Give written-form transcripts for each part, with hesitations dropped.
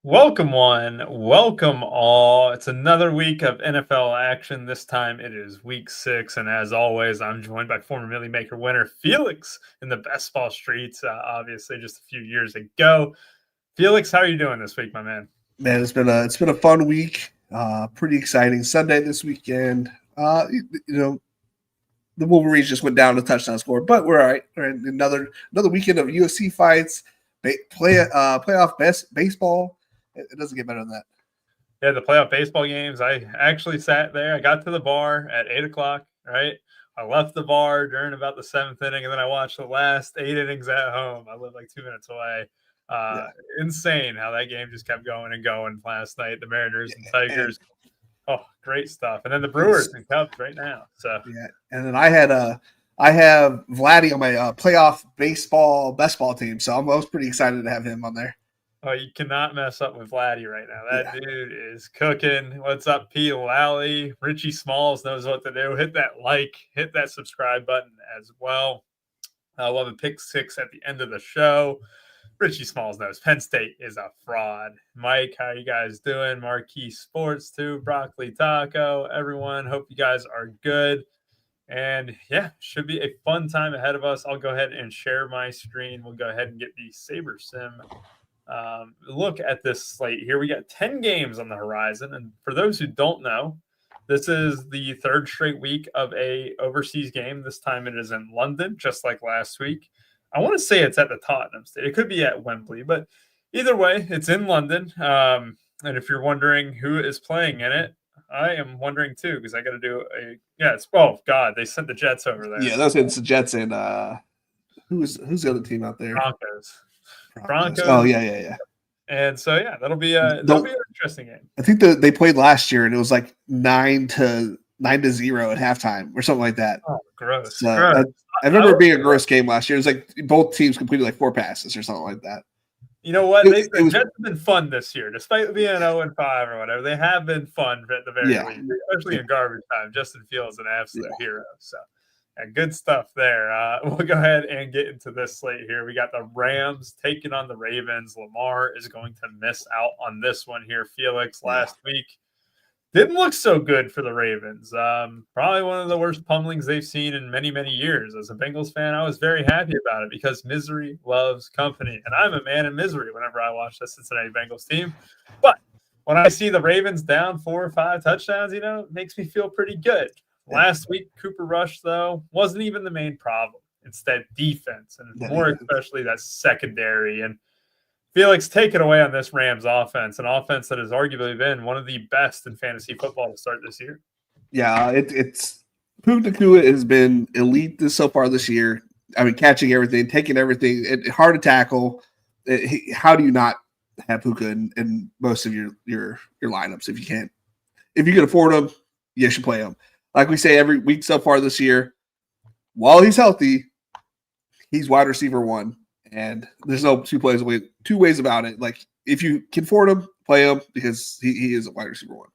Welcome one, welcome all. It's another week of NFL action. This time it is week 6, and as always, I'm joined by former Millie Maker winner Felix in the best ball streets, obviously just a few years ago. Felix, how are you doing this week, my man? Man, it's been a fun week. Pretty exciting Sunday this weekend. The Wolverines just went down to touchdown score, but we're all right. All right, another weekend of UFC fights, playoff baseball. It doesn't get better than that. Yeah, the playoff baseball games. I actually sat there. I got to the bar at 8 o'clock, right? I left the bar during about the 7th inning, and then I watched the last 8 innings at home. I live like 2 minutes away. Insane how that game just kept going and going last night. The Mariners and Tigers. Great stuff. And then the Brewers and Cubs right now. So yeah, and then I have Vladdy on my playoff baseball best ball team, so I was pretty excited to have him on there. Oh, you cannot mess up with Vladdy right now. That dude is cooking. What's up, P. Lally? Richie Smalls knows what to do. Hit that subscribe button as well. We'll have a pick 6 at the end of the show. Richie Smalls knows Penn State is a fraud. Mike, how you guys doing? Marquee Sports too. Broccoli Taco. Everyone, hope you guys are good. And yeah, should be a fun time ahead of us. I'll go ahead and share my screen. We'll go ahead and get the Saber Sim look at this slate here. We got 10 games on the horizon. And for those who don't know, this is the 3rd straight week of a overseas game. This time it is in London, just like last week. I want to say it's at the Tottenham State. It could be at Wembley, but either way, it's in London. And if you're wondering who is playing in it, I am wondering too, because I got to do they sent the Jets over there. Yeah, that's the Jets and who's the other team out there? Broncos. Oh yeah. And so that'll be an interesting game. I think they played last year and it was like 9-0 at halftime or something like that. Oh, gross. I remember it being a gross game last year. It was like both teams completed like 4 passes or something like that. You know what? The Jets have been fun this year, despite being 0-5 or whatever. They have been fun at the very least, especially in garbage time. Justin Fields is an absolute hero. So, good stuff there. We'll go ahead and get into this slate here. We got the Rams taking on the Ravens. Lamar is going to miss out on this one here. Felix last week didn't look so good for the Ravens. Probably one of the worst pummelings they've seen in many, many years. As a Bengals fan, I was very happy about it because misery loves company. And I'm a man in misery whenever I watch the Cincinnati Bengals team. But when I see the Ravens down 4 or 5 touchdowns, it makes me feel pretty good. Last week, Cooper Rush, though, wasn't even the main problem. It's that defense, and more especially that secondary. And Felix, take it away on this Rams offense, an offense that has arguably been one of the best in fantasy football to start this year. Yeah, it's Puka Nacua has been elite so far this year. I mean, catching everything, taking everything, hard to tackle. How do you not have Puka in most of your lineups if you can? If you can afford him, you should play him. Like we say every week so far this year, while he's healthy, he's wide receiver 1. And there's no two ways about it. Like, if you can afford him, play him because he is a wide receiver 1.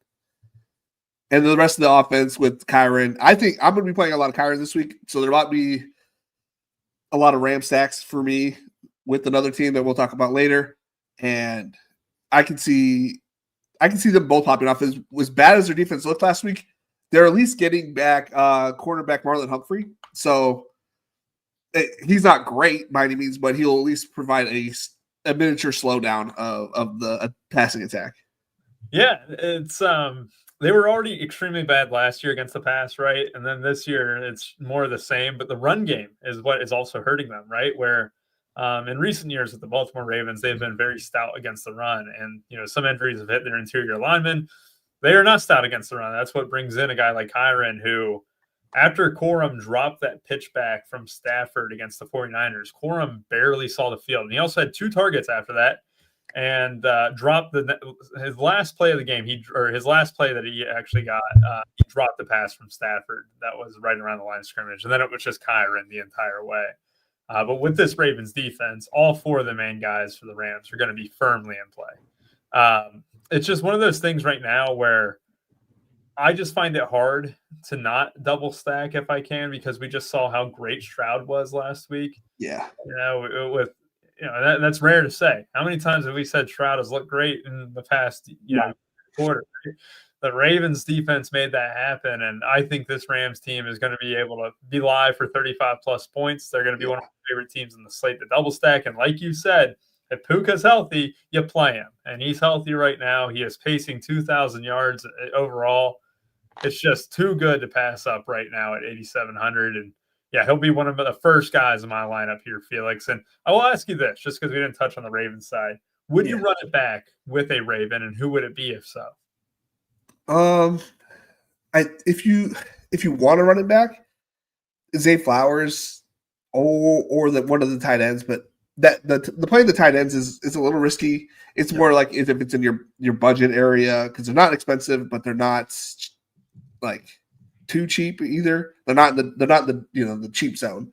And the rest of the offense with Kyren, I think I'm going to be playing a lot of Kyren this week. So there might be a lot of Ram stacks for me with another team that we'll talk about later. And I can see them both popping off. As bad as their defense looked last week, they're at least getting back cornerback Marlon Humphrey. So he's not great by any means, but he'll at least provide a miniature slowdown of the passing attack. Yeah, it's they were already extremely bad last year against the pass, right? And then this year it's more of the same, but the run game is what is also hurting them, right? Where in recent years with the Baltimore Ravens, they've been very stout against the run, and some injuries have hit their interior linemen. They are not stout against the run. That's what brings in a guy like Kyren, who, after Corum dropped that pitch back from Stafford against the 49ers, Corum barely saw the field. And he also had 2 targets after that and dropped his last play of the game. His last play that he actually got, he dropped the pass from Stafford. That was right around the line of scrimmage. And then it was just Kyren the entire way. But with this Ravens defense, all 4 of the main guys for the Rams are going to be firmly in play. It's just one of those things right now where I just find it hard to not double stack if I can, because we just saw how great Stroud was last week. Yeah. that's rare to say. How many times have we said Stroud has looked great in the past quarter? The Ravens defense made that happen, and I think this Rams team is going to be able to be live for 35 plus points. They're going to be one of my favorite teams in the slate, the double stack. And like you said, if Puka's healthy, you play him, and he's healthy right now. He is pacing 2,000 yards overall. It's just too good to pass up right now at 8,700. And yeah, he'll be one of the first guys in my lineup here, Felix. And I will ask you this, just because we didn't touch on the Ravens side. Would you run it back with a Raven, and who would it be if so? If you want to run it back, Zay Flowers or one of the tight ends, but that the playing the tight ends is a little risky. It's more like if it's in your budget area, because they're not expensive, but they're not like too cheap either. They're not the cheap zone.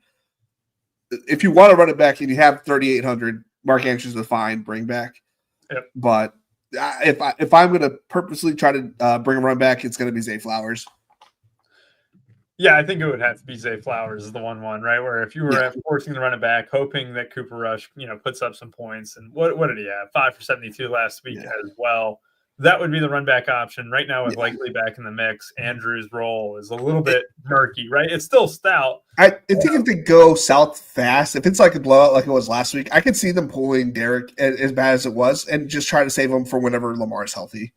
If you want to run it back and you have 3,800, Mark Andrews is fine, bring back. Yep. But if I'm going to purposely try to bring a run back, it's going to be Zay Flowers. Yeah, I think it would have to be Zay Flowers is the 1-1, right? Where if you were forcing to run it back, hoping that Cooper Rush, puts up some points, and what did he have? 5 for 72 last week as well. That would be the run back option right now with Likely back in the mix. Andrew's role is a little bit murky, right? It's still stout. I think if they go south fast, if it's like a blowout like it was last week, I could see them pulling Derek as bad as it was and just try to save him for whenever Lamar's healthy.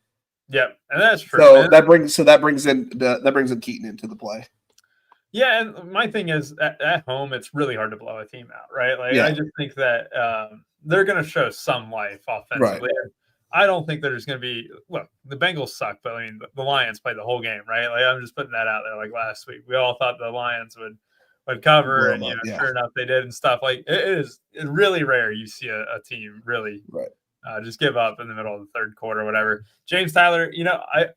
Yep, and that's true. So that brings in Keaton into the play. Yeah, and my thing is at home, it's really hard to blow a team out, right? I just think that they're going to show some life offensively. Right. I don't think there's going to be – look, the Bengals suck, but, the Lions played the whole game, right? I'm just putting that out there like last week. We all thought the Lions would cover, and, sure enough, they did and stuff. It's really rare you see a team really just give up in the middle of the third quarter or whatever. James Tyler,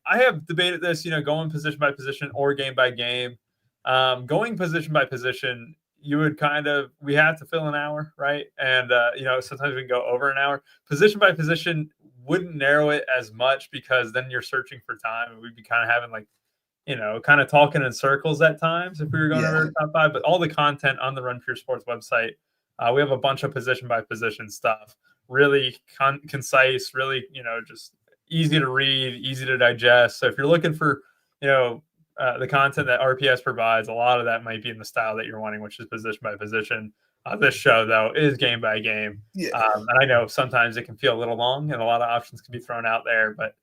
I have debated this, going position by position or game by game. Going position by position, you would we have to fill an hour, right? And, sometimes we can go over an hour. Position by position wouldn't narrow it as much because then you're searching for time and we'd be kind of having kind of talking in circles at times if we were going over top 5. But all the content on the Run Pure Sports website, we have a bunch of position by position stuff, really concise, really, just easy to read, easy to digest. So if you're looking for, the content that RPS provides, a lot of that might be in the style that you're wanting, which is position by position. This show, though, is game by game. And I know sometimes it can feel a little long and a lot of options can be thrown out there. But,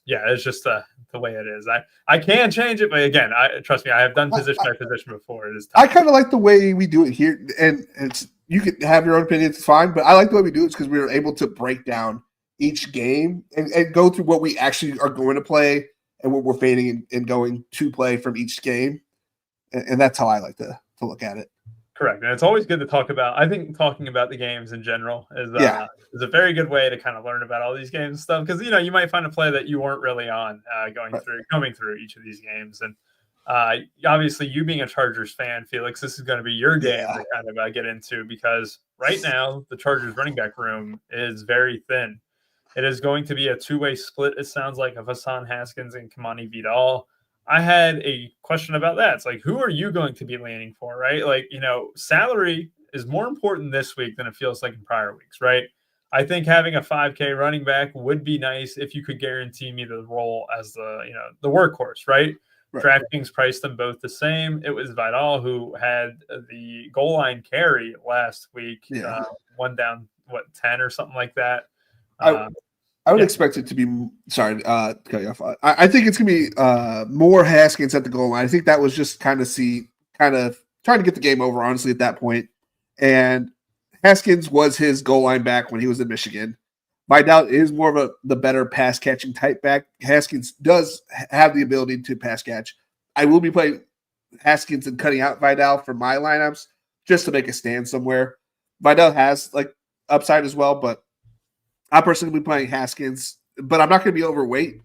it's just the way it is. I can change it. But, again, trust me, I have done position by position before. It is tough. I kind of like the way we do it here. And you can have your own opinion. It's fine. But I like the way we do it because we were able to break down each game and go through what we actually are going to play and what we're fading and going to play from each game. And that's how I like to look at it. Correct. And it's always good to talk about. I think talking about the games in general is a very good way to kind of learn about all these games and stuff. Because, you might find a play that you weren't really on coming through each of these games. And obviously, you being a Chargers fan, Felix, this is going to be your game to kind of get into because right now the Chargers running back room is very thin. It is going to be a two-way split, it sounds like, of Hassan Haskins and Kamani Vidal. I had a question about that. It's who are you going to be leaning for, right? Salary is more important this week than it feels like in prior weeks, right? I think having a 5K running back would be nice if you could guarantee me the role as the workhorse, right? DraftKings priced them both the same. It was Vidal who had the goal line carry last week, one down, 10 or something like that. I would expect it to be – sorry, cut you off. I think it's going to be more Haskins at the goal line. I think that was just kind of trying to get the game over, honestly, at that point. And Haskins was his goal line back when he was in Michigan. Vidal is more of the better pass-catching type back. Haskins does have the ability to pass catch. I will be playing Haskins and cutting out Vidal for my lineups just to make a stand somewhere. Vidal has, upside as well, but I personally will be playing Haskins, but I'm not going to be overweight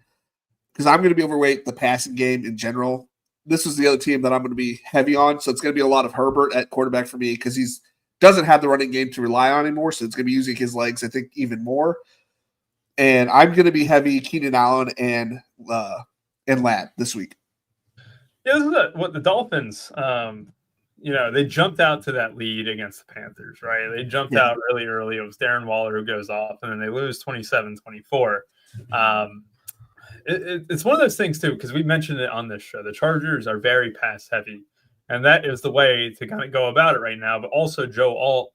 because I'm going to be overweight the passing game in general. This is the other team that I'm going to be heavy on, so it's going to be a lot of Herbert at quarterback for me because he's doesn't have the running game to rely on anymore, so it's going to be using his legs, I think, even more. And I'm going to be heavy Keenan Allen and Ladd this week. Yeah, this is what the Dolphins they jumped out to that lead against the Panthers, right? They jumped out really early. It was Darren Waller who goes off, and then they lose 27-24. It's one of those things, too, because we mentioned it on this show. The Chargers are very pass heavy, and that is the way to kind of go about it right now. But also Joe Alt,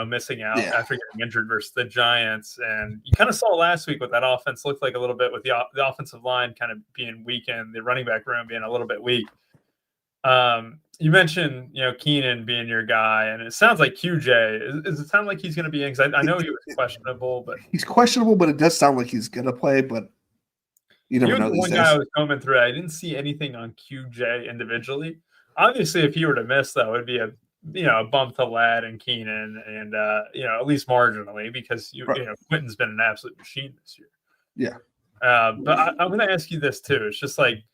missing out after getting injured versus the Giants. And you kind of saw last week what that offense looked like a little bit with the offensive line kind of being weakened, the running back room being a little bit weak. You mentioned, Keenan being your guy, and it sounds like QJ. Does it sound like he's going to be in? Because I know he was questionable, but he's questionable, but it does sound like he's going to play. But you never know. One guy I was coming through, I didn't see anything on QJ individually. Obviously, if he were to miss, though, it'd be a bump to Ladd and Keenan, and at least marginally, because Quentin's been an absolute machine this year. Yeah. But I'm going to ask you this too. It's just like,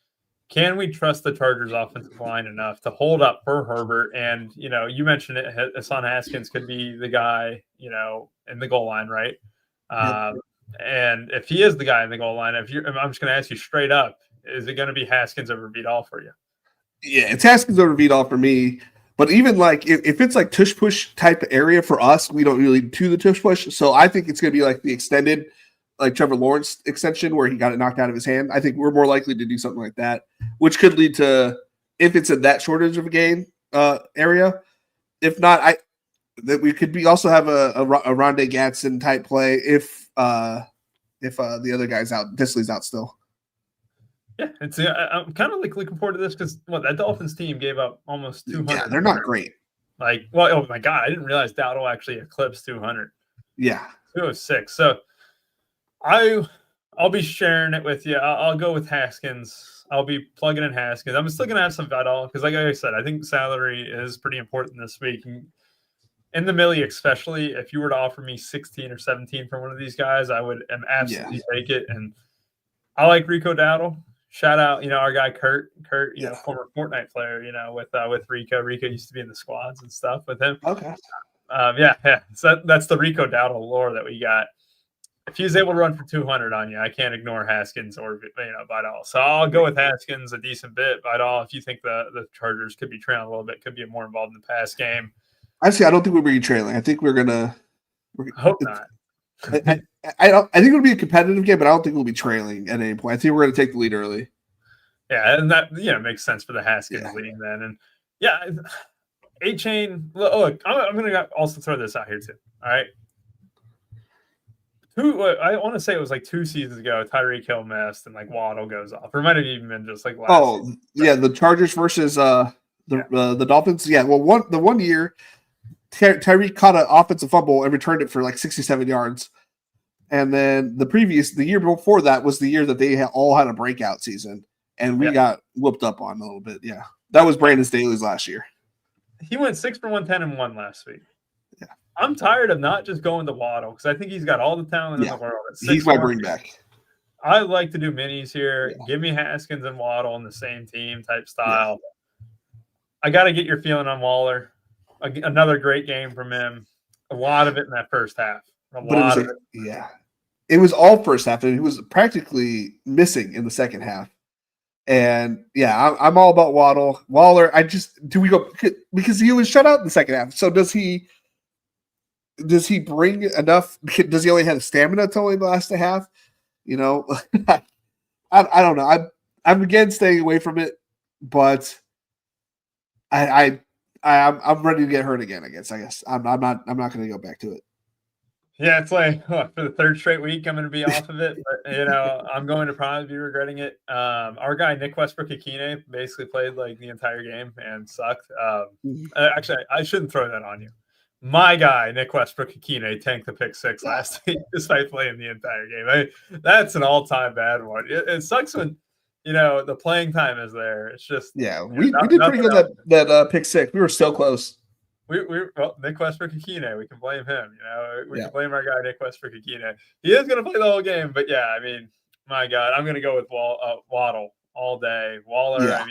can we trust the Chargers offensive line enough to hold up for Herbert? And, you mentioned it, Hassan Haskins could be the guy, in the goal line, right? And if he is the guy in the goal line, I'm just going to ask you straight up, is it going to be Haskins over Vidal for you? Yeah, it's Haskins over Vidal for me. But even like if it's like tush push type area for us, we don't really do the tush push. So I think it's going to be like the extended, like Trevor Lawrence extension where he got it knocked out of his hand. I think we're more likely to do something like that, which could lead to, if it's in that shortage of a game area. If not, that we could also have a Rondé Gatson type play if the other guy's out, Disley's out still. Yeah, I'm kind of like looking forward to this because that Dolphins team gave up almost 200. Yeah, they're not great. Oh my God, I didn't realize Dowdle actually eclipsed 200. Yeah, 206. So I'll be sharing it with you. I'll go with Haskins. I'll be plugging in Haskins. I'm still gonna have some Vidal because, like I said, I think salary is pretty important this week. In the millie, especially if you were to offer me 16 or 17 from one of these guys, I would absolutely take it. And I like Rico Dowdle. Shout out, our guy Kurt, former Fortnite player, with Rico. Rico used to be in the squads and stuff with him. Okay. So that's the Rico Dowdle lore that we got. If he's able to run for 200 on you, I can't ignore Haskins or Vidal. So I'll go with Haskins a decent bit. Vidal, if you think the Chargers could be trailing a little bit, could be more involved in the pass game. Actually, I don't think we'll be trailing. I think we're gonna. Hope not. I think it'll be a competitive game, but I don't think we'll be trailing at any point. I think we're going to take the lead early. Yeah, and that makes sense for the Haskins leading then. And A-Chain. Look, I'm going to also throw this out here too. All right. I want to say it was like 2 seasons ago. Tyreek Hill missed and like Waddle goes off. Or it might have even been just like last season. Yeah, the Chargers versus the Dolphins. Yeah, well, the 1 year. Tyreek caught an offensive fumble and returned it for like 67 yards. And then the year before that was the year that they all had a breakout season. And we got whooped up on a little bit. Yeah. That was Brandon Staley's last year. He went 6 for 110 and 1 last week. Yeah. I'm tired of not just going to Waddle because I think he's got all the talent in the world. He's my bring back. I like to do minis here. Yeah. Give me Haskins and Waddle in the same team type style. Yeah. I got to get your feeling on Waller. Another great game from him. A lot of it in that first half. Yeah. It was all first half, and he was practically missing in the second half. And, I'm all about Waddle. Waller, do we go – because he was shut out in the second half. So does he bring enough – does he only have stamina to only last a half? I don't know. I'm again staying away from it, but I'm ready to get hurt again. I guess I'm not going to go back to it. Yeah, it's like for the third straight week, I'm going to be off of it. But I'm going to probably be regretting it. Our guy Nick Westbrook-Ikhine basically played like the entire game and sucked. Actually, I shouldn't throw that on you. My guy Nick Westbrook-Ikhine tanked the pick 6 last week despite playing the entire game. That's an all-time bad one. It sucks when. The playing time is there. It's just we did pretty good that pick 6. We were so close. Nick Westbrook-Ikhine, we can blame him. We can blame our guy Nick Westbrook-Ikhine. He is going to play the whole game, but my God, I'm going to go with Waddle all day. Waller,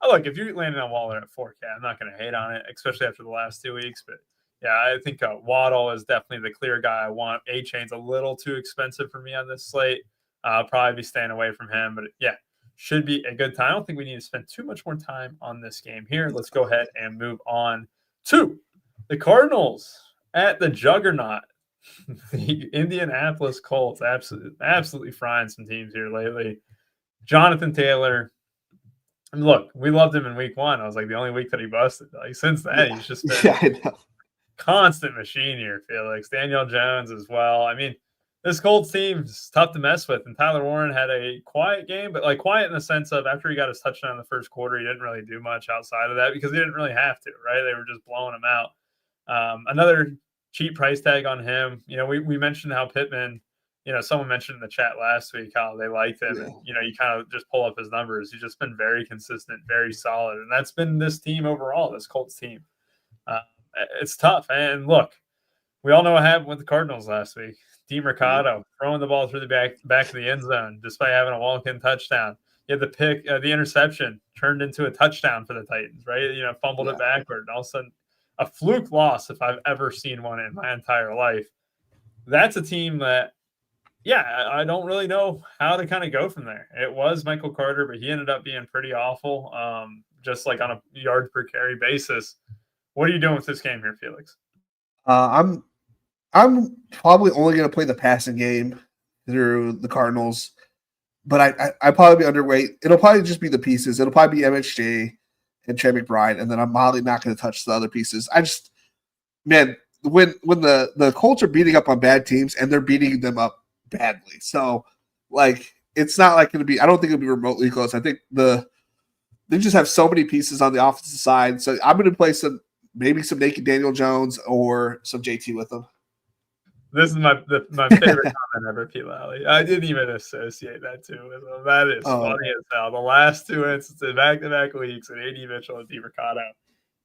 look, if you're landing on Waller at 4K, I'm not going to hate on it, especially after the last 2 weeks. But I think Waddle is definitely the clear guy I want. A-Chain's a little too expensive for me on this slate. I'll probably be staying away from him. But should be a good time. I don't think we need to spend too much more time on this game here. Let's go ahead and move on to the Cardinals at the juggernaut. The Indianapolis Colts absolutely frying some teams here lately. Jonathan Taylor. And look, we loved him in week 1. I was like the only week that he busted. Like since then, he's just been constant machine here, Felix. Daniel Jones as well. I mean, this Colts team is tough to mess with. And Tyler Warren had a quiet game, but like quiet in the sense of after he got his touchdown in the first quarter, he didn't really do much outside of that because he didn't really have to, right? They were just blowing him out. Another cheap price tag on him. We mentioned how Pittman, someone mentioned in the chat last week how they liked him. And, you kind of just pull up his numbers. He's just been very consistent, very solid. And that's been this team overall, this Colts team. It's tough. And look, we all know what happened with the Cardinals last week. DeMercado throwing the ball through the back of the end zone despite having a walk-in touchdown. You had the pick, the interception turned into a touchdown for the Titans, right? Fumbled it backward. And all of a sudden, a fluke loss if I've ever seen one in my entire life. That's a team that, I don't really know how to kind of go from there. It was Michael Carter, but he ended up being pretty awful, just like on a yard per carry basis. What are you doing with this game here, Felix? I'm probably only going to play the passing game through the Cardinals, but I probably be underweight. It'll probably just be the pieces. It'll probably be MHJ and Trey McBride, and then I'm probably not going to touch the other pieces. When the Colts are beating up on bad teams and they're beating them up badly. So, it's not like going to be – I don't think it'll be remotely close. I think they just have so many pieces on the offensive side. So I'm going to play maybe some naked Daniel Jones or some JT with them. This is my favorite comment ever, P. Lally. I didn't even associate that too with him. That is funny as hell. The last 2 instances, back-to-back weeks, and A.D. Mitchell and DeMercado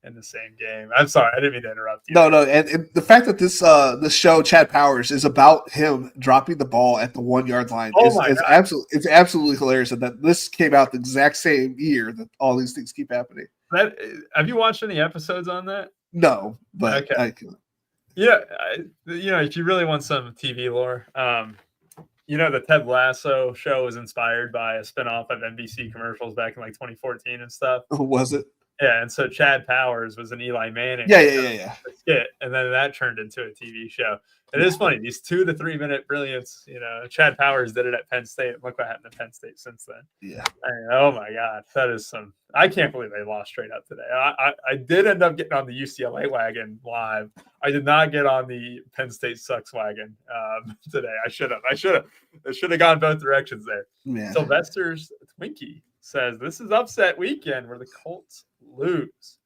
in the same game. I'm sorry, I didn't mean to interrupt you. No, and the fact that this show, Chad Powers, is about him dropping the ball at the 1 yard line is absolutely hilarious. And that this came out the exact same year that all these things keep happening. Have you watched any episodes on that? No, but okay. If you really want some TV lore, the Ted Lasso show was inspired by a spinoff of NBC commercials back in 2014 and stuff. Was it? Yeah, and so Chad Powers was an Eli Manning. Yeah. Skit, and then that turned into a TV show. It is funny, these 2 to 3 minute brilliance. Chad Powers did it at Penn State. Look what happened to Penn State since then. Yeah. Oh my God, that is some. I can't believe they lost straight up today. I did end up getting on the UCLA wagon live. I did not get on the Penn State sucks wagon today. I should have gone both directions there. Yeah. Sylvester's Twinkie says this is upset weekend where the Colts lose.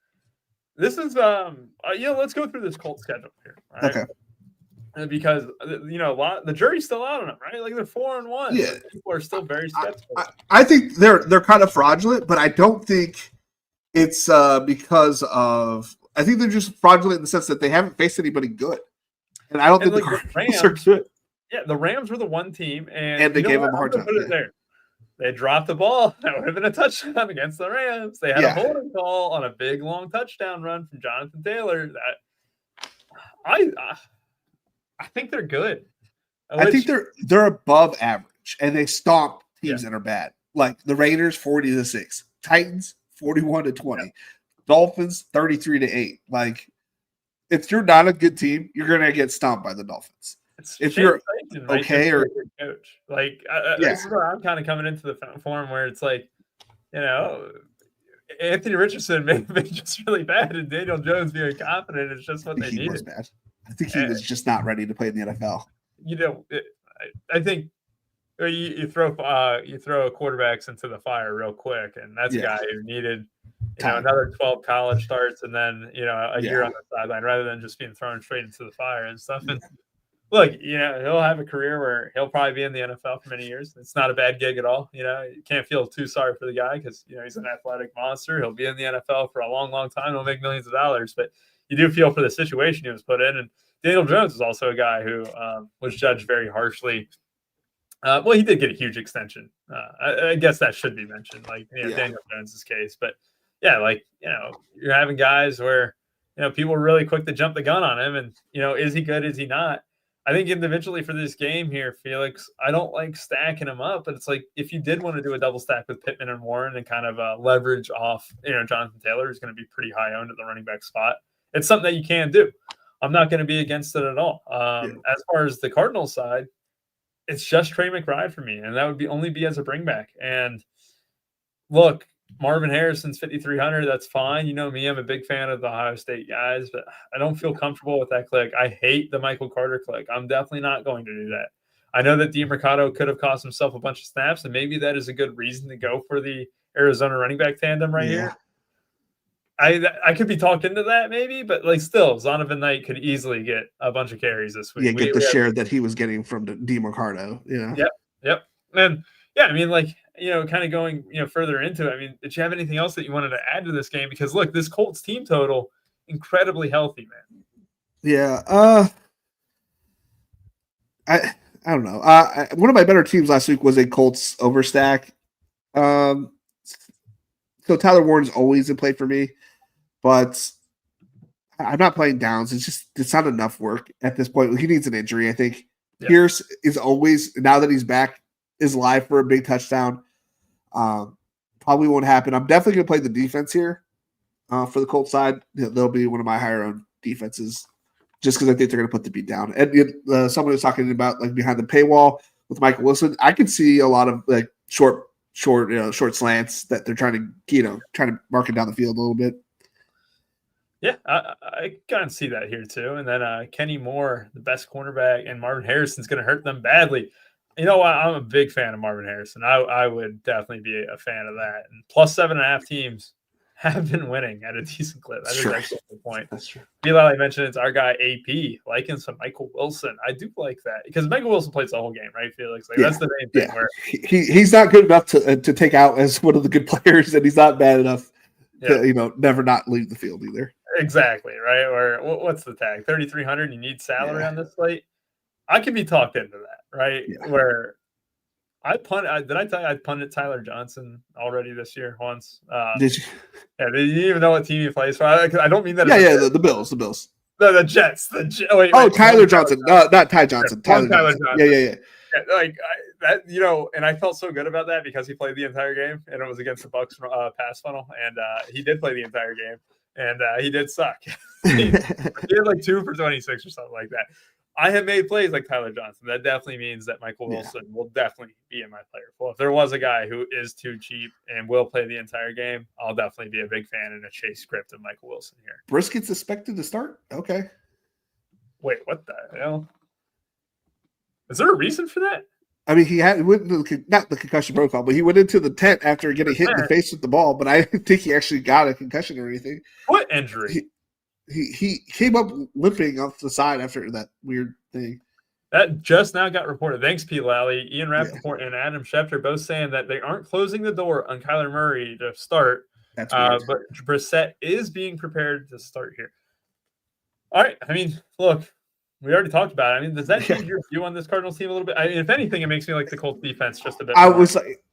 This is let's go through this Colts schedule here. Right? Okay. Because the jury's still out on them, right? They're 4-1. Yeah, people are still very skeptical. I think they're kind of fraudulent, but I don't think it's because of. I think they're just fraudulent in the sense that they haven't faced anybody good, and I don't think the Rams are good. Yeah, the Rams were the one team, and they gave them a hard time. Put it there. They dropped the ball. That would have been a touchdown against the Rams. They had a holding call on a big long touchdown run from Jonathan Taylor. I think they're good. I think they're above average, and they stomp teams that are bad. Like the Raiders, 40-6, Titans, 41-20, Dolphins, 33-8. Like, if you're not a good team, you're gonna get stomped by the Dolphins. If you're okay or coach, this is where I'm kind of coming into the form where it's like, Anthony Richardson may be just really bad, and Daniel Jones being confident is just what they needed. Was bad. I think he was just not ready to play in the NFL. I think you throw quarterbacks into the fire real quick, and that's a guy who needed another 12 college starts and then a year on the sideline rather than just being thrown straight into the fire and stuff. And look, he'll have a career where he'll probably be in the NFL for many years. It's not a bad gig at all. You can't feel too sorry for the guy because he's an athletic monster. He'll be in the NFL for a long, long time. He'll make millions of dollars, but you do feel for the situation he was put in. And Daniel Jones is also a guy who was judged very harshly. He did get a huge extension. I guess that should be mentioned, Daniel Jones's case. But you're having guys where people are really quick to jump the gun on him, and is he good? Is he not? I think individually for this game here, Felix, I don't like stacking them up, but it's like if you did want to do a double stack with Pittman and Warren and kind of leverage off, Jonathan Taylor is going to be pretty high owned at the running back spot. It's something that you can do. I'm not going to be against it at all. As far as the Cardinals side, it's just Trey McBride for me, and that would only be as a bring back. And look, Marvin Harrison's 5,300. That's fine. You know me, I'm a big fan of the Ohio State guys, but I don't feel comfortable with that click. I hate the Michael Carter click. I'm definitely not going to do that. I know that DeMercado could have cost himself a bunch of snaps, and maybe that is a good reason to go for the Arizona running back tandem here. I could be talked into that maybe, but still, Zonovan Knight could easily get a bunch of carries this week. Yeah, get the share that he was getting from DeMercado. Yep. And yeah, I mean, kind of going, further into it. I mean, did you have anything else that you wanted to add to this game? Because look, this Colts team total, incredibly healthy, man. Yeah. I don't know. One of my better teams last week was a Colts overstack. So Tyler Warren's always in play for me, but I'm not playing Downs. It's not enough work at this point. He needs an injury, I think. Yep. Pierce is always, now that he's back, is live for a big touchdown. Probably won't happen. I'm definitely going to play the defense here for the Colts side. They'll be one of my higher owned defenses just because I think they're going to put the beat down. And someone was talking about behind the paywall with Michael Wilson. I could see a lot of short slants that they're trying to market down the field a little bit. Yeah, I kind of see that here too. And then Kenny Moore, the best cornerback, and Marvin Harrison's going to hurt them badly. You know what? I'm a big fan of Marvin Harrison. I would definitely be a fan of that. And plus 7.5 teams have been winning at a decent clip. That's actually the point. That's true. Eli mentioned it's our guy AP liking some Michael Wilson. I do like that because Michael Wilson plays the whole game, right, Felix? That's the main thing. Where he's not good enough to take out as one of the good players, and he's not bad enough to never not leave the field either. Exactly, right? Or what's the tag? 3,300. You need salary on this slate. I can be talked into that, right? Yeah. Where did I tell you I punted Tyler Johnson already this year once? Did you? Yeah, did you even know what team he plays for? I don't mean that. The Bills. The Jets. Tyler Johnson. No, not Ty Johnson. Tyler Johnson. Yeah. And I felt so good about that because he played the entire game, and it was against the Bucs pass funnel, and he did play the entire game, and he did suck. he had 2 for 26 or something like that. I have made plays like Tyler Johnson. That definitely means that Michael Wilson will definitely be in my player pool. If there was a guy who is too cheap and will play the entire game, I'll definitely be a big fan in a chase script of Michael Wilson here. Briskett's expected to start? Okay. Wait, what the hell? Is there a reason for that? I mean, he went into not the concussion protocol, but he went into the tent after getting hit in the face with the ball, but I didn't think he actually got a concussion or anything. What injury? He came up limping off the side after that weird thing. That just now got reported. Thanks, Pete Lally. Ian Rappaport and Adam Schefter both saying that they aren't closing the door on Kyler Murray to start. That's weird. But Brissett is being prepared to start here. All right. I mean, look, we already talked about it. I mean, does that change your view on this Cardinals team a little bit? I mean, if anything, it makes me like the Colts defense just a bit more.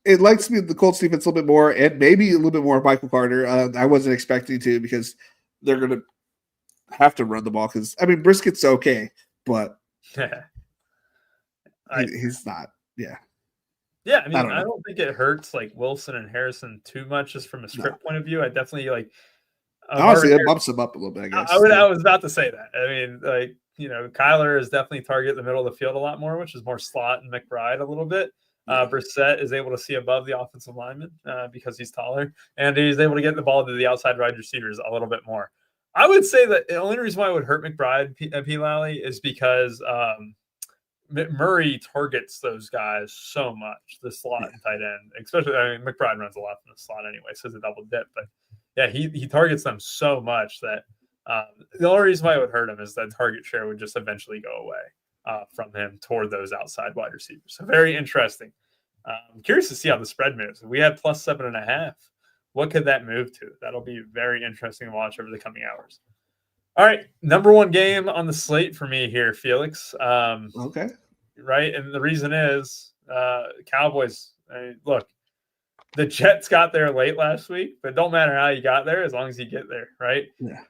It likes me the Colts defense a little bit more, and maybe a little bit more of Michael Carter. I wasn't expecting to because they're going to have to run the ball because, I mean, Briskett's okay, but he's not. Yeah. Yeah, I mean, I don't think it hurts Wilson and Harrison too much just from a script point of view. I definitely honestly, it bumps him up a little bit, I guess. I was about to say that. I mean, Kyler is definitely target the middle of the field a lot more, which is more slot and McBride a little bit. Brissett is able to see above the offensive lineman because he's taller, and he's able to get the ball to the outside wide receivers a little bit more. I would say that the only reason why it would hurt McBride, P. Lally, is because Murray targets those guys so much, the slot and tight end. Especially, I mean, McBride runs a lot from the slot anyway, so it's a double dip. But, yeah, he targets them so much that the only reason why it would hurt him is that target share would just eventually go away from him toward those outside wide receivers. So very interesting. I'm curious to see how the spread moves. If we had plus 7.5, what could that move to? That'll be very interesting to watch over the coming hours. All right, number one game on the slate for me here, Felix. Okay. Right, and the reason is Cowboys. I mean, look, the Jets got there late last week, but it don't matter how you got there as long as you get there, right? Yeah.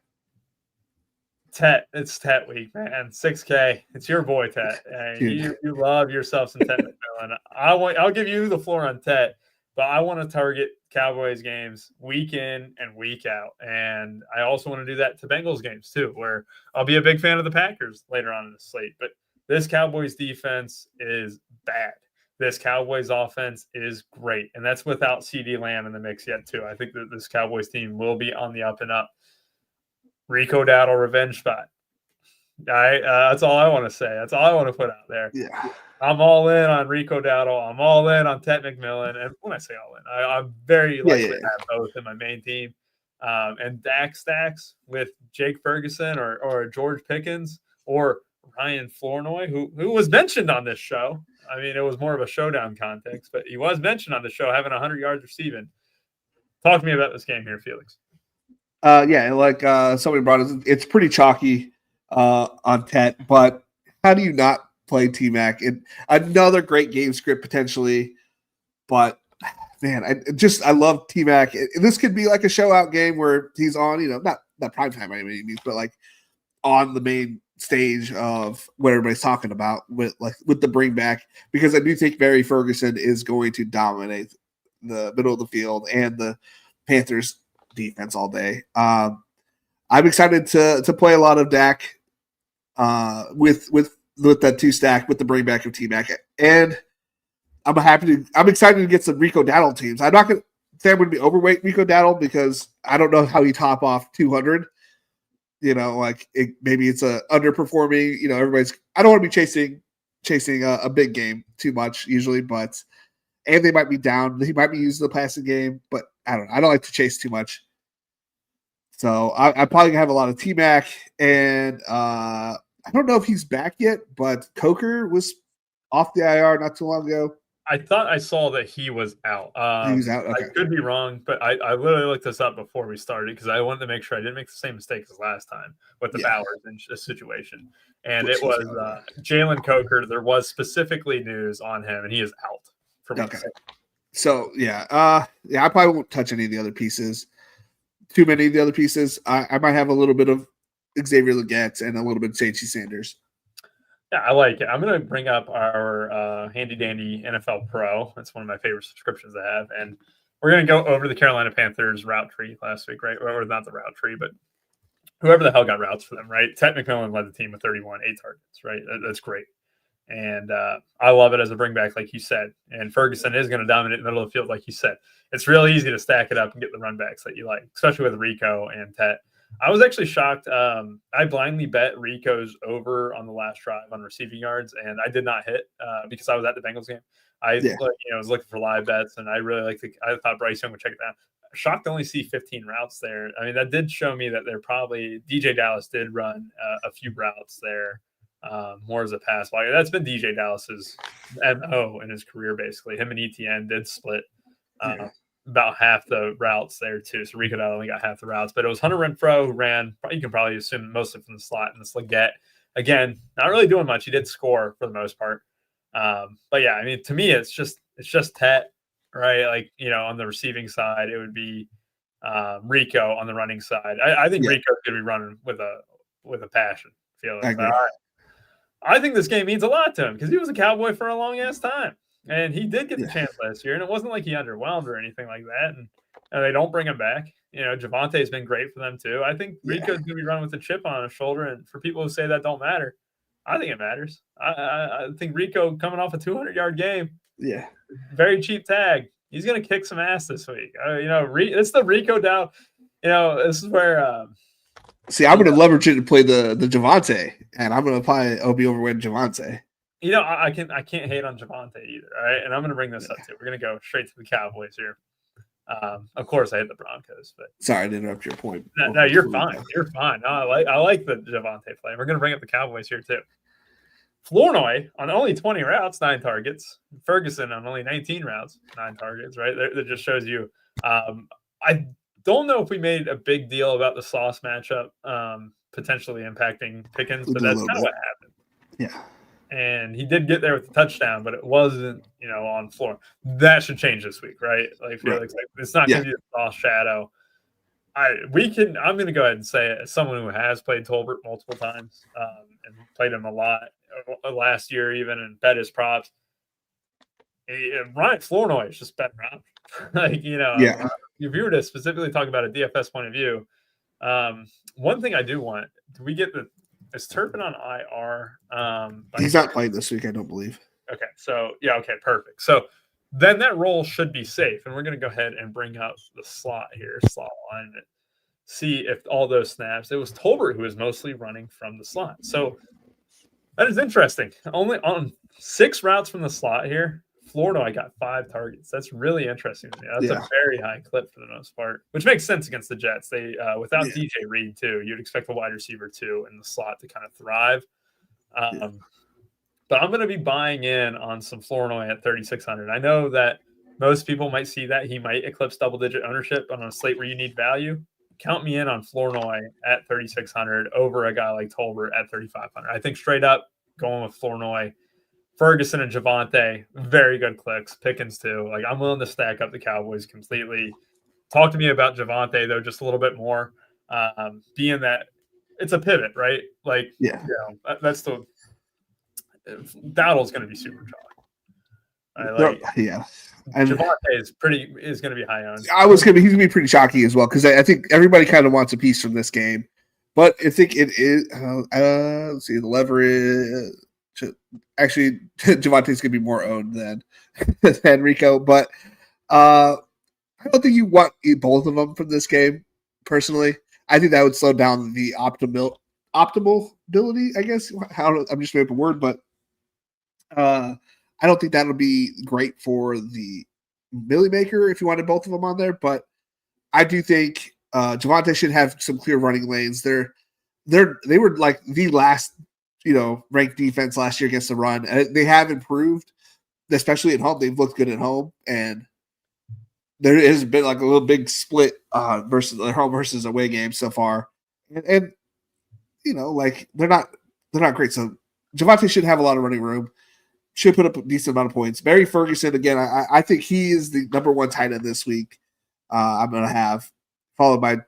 Tet, it's Tet week, man. 6K. It's your boy Tet. You love yourself some Tet McMillan. I'll give you the floor on Tet, but I want to target Cowboys games week in and week out. And I also want to do that to Bengals games too, where I'll be a big fan of the Packers later on in the slate. But this Cowboys defense is bad. This Cowboys offense is great. And that's without CeeDee Lamb in the mix yet, too. I think that this Cowboys team will be on the up and up. Rico Dowdle revenge spot. All right, that's all I want to say. That's all I want to put out there. Yeah, I'm all in on Rico Dowdle. I'm all in on Tet McMillan. And when I say all in, I'm very likely to have both in my main team. And Dak stacks with Jake Ferguson or George Pickens or Ryan Flournoy, who was mentioned on this show. I mean, it was more of a showdown context, but he was mentioned on the show having 100 yards receiving. Talk to me about this game here, Felix. Like somebody brought us, it's pretty chalky on Tet, but how do you not play T-Mac? Another great game script potentially, but man, I love T-Mac. This could be like a show out game where he's on, not prime time by any means, but like on the main stage of what everybody's talking about with the bring back, because I do think Barry Ferguson is going to dominate the middle of the field and the Panthers defense all day. I'm excited to play a lot of Dak with that 2-stack with the bring back of T-Mac, and I'm excited to get some Rico Dowdle teams. I'm not going to say I'm going to be overweight Rico Dowdle because I don't know how he top off 200. Maybe it's a underperforming. I don't want to be chasing a big game too much usually, and they might be down. He might be using the passing game, but I don't like to chase too much. So I'm probably gonna have a lot of T-Mac, and I don't know if he's back yet, but Coker was off the IR not too long ago. I thought I saw that he was out. He was out. Okay. I could be wrong, but I literally looked this up before we started because I wanted to make sure I didn't make the same mistake as last time with the Bowers in this situation. And it was Jalen Coker. There was specifically news on him, and he is out for me. Okay. So I probably won't touch any of the other pieces. Too many of the other pieces. I might have a little bit of Xavier Legette and a little bit of J.T. Sanders. Yeah, I like it. I'm going to bring up our handy-dandy NFL Pro. That's one of my favorite subscriptions to have. And we're going to go over the Carolina Panthers route tree last week, right? Or not the route tree, but whoever the hell got routes for them, right? Tet McMillan led the team with 31, 8 targets, right? That's great. And I love it as a bring back, like you said. And Ferguson is going to dominate the middle of the field, like you said. It's real easy to stack it up and get the run backs that you like, especially with Rico and Tet. I was actually shocked. I blindly bet Rico's over on the last drive on receiving yards, and I did not hit because I was at the Bengals game. I was looking for live bets, and I really I thought Bryce Young would check it out. Shocked to only see 15 routes there. I mean, that did show me that they're probably DJ Dallas did run a few routes there, more as a pass blocker. That's been DJ Dallas's MO in his career, basically. Him and ETN did split. About half the routes there too. So Rico Dowdle only got half the routes, but it was Hunter Renfrow who ran. You can probably assume most of it from the slot, and this Legette, again, not really doing much. He did score for the most part. But yeah, I mean, to me, it's just Tet, right? Like, on the receiving side, it would be Rico on the running side. I think Rico's going to be running with a passion. I think this game means a lot to him because he was a Cowboy for a long ass time. And he did get the chance last year, and it wasn't like he underwhelmed or anything like that. And they don't bring him back. Javante's been great for them too. I think Rico's going to be running with a chip on his shoulder. And for people who say that don't matter, I think it matters. I think Rico coming off a 200-yard game, very cheap tag. He's going to kick some ass this week. It's the Rico down. This is where. See, I'm going to leverage it to play the Javante, and I'm going to probably be overweight Javante. I can't hate on Javante either. All right. And I'm going to bring this up too. We're going to go straight to the Cowboys here. Of course I hate the Broncos, but sorry to interrupt your point. No, you're fine. You're fine. No, I like the Javante play. We're going to bring up the Cowboys here too. Flournoy on only 20 routes, 9 targets. Ferguson on only 19 routes, 9 targets, right? That just shows you. I don't know if we made a big deal about the Sauce matchup potentially impacting Pickens, but that's kind of what happened. Yeah. And he did get there with the touchdown, but it wasn't, on floor. That should change this week, right? Like, Felix, it's not going to be the Sauce shadow. I'm going to go ahead and say it as someone who has played Tolbert multiple times and played him a lot last year, even, and bet his props. Ryan Flournoy is just better out. If you were to specifically talk about a DFS point of view, one thing I do want, do we get is Turpin on IR? He's not playing this week, I don't believe. Okay, so okay, perfect. So then that role should be safe, and we're going to go ahead and bring up the slot alignment, see if all those snaps. It was Tolbert who was mostly running from the slot, so that is interesting. Only on 6 routes from the slot here, Flournoy got 5 targets. That's really interesting to me. That's a very high clip for the most part, which makes sense against the Jets. They without DJ Reed too, you'd expect a wide receiver too in the slot to kind of thrive. But I'm going to be buying in on some Flournoy at 3,600. I know that most people might see that he might eclipse double-digit ownership on a slate where you need value. Count me in on Flournoy at 3,600 over a guy like Tolbert at 3,500. I think straight up going with Flournoy, Ferguson and Javonte, very good clicks. Pickens too. Like, I'm willing to stack up the Cowboys completely. Talk to me about Javonte though, just a little bit more. Being that it's a pivot, right? Like, that's the. Dowdle's going to be super chalky. And Javonte is going to be high owned. He's going to be pretty chalky as well because I think everybody kind of wants a piece from this game, but I think it is. Let's see, the leverage. Actually, Javonte's going to be more owned than Rico, but I don't think you want both of them from this game. Personally, I think that would slow down the optimal ability. I guess I'm just making up a word, but. I don't think that'll be great for the Millie Maker if you wanted both of them on there, but I do think Javonte should have some clear running lanes. They were like the last, ranked defense last year against the run. They have improved, especially at home. They've looked good at home, and there has been like a little big split versus their home versus away games so far, and they're not great. So Javonte should have a lot of running room. Should put up a decent amount of points. Barry Ferguson, again, I think he is the number one tight end this week. I'm going to have, followed by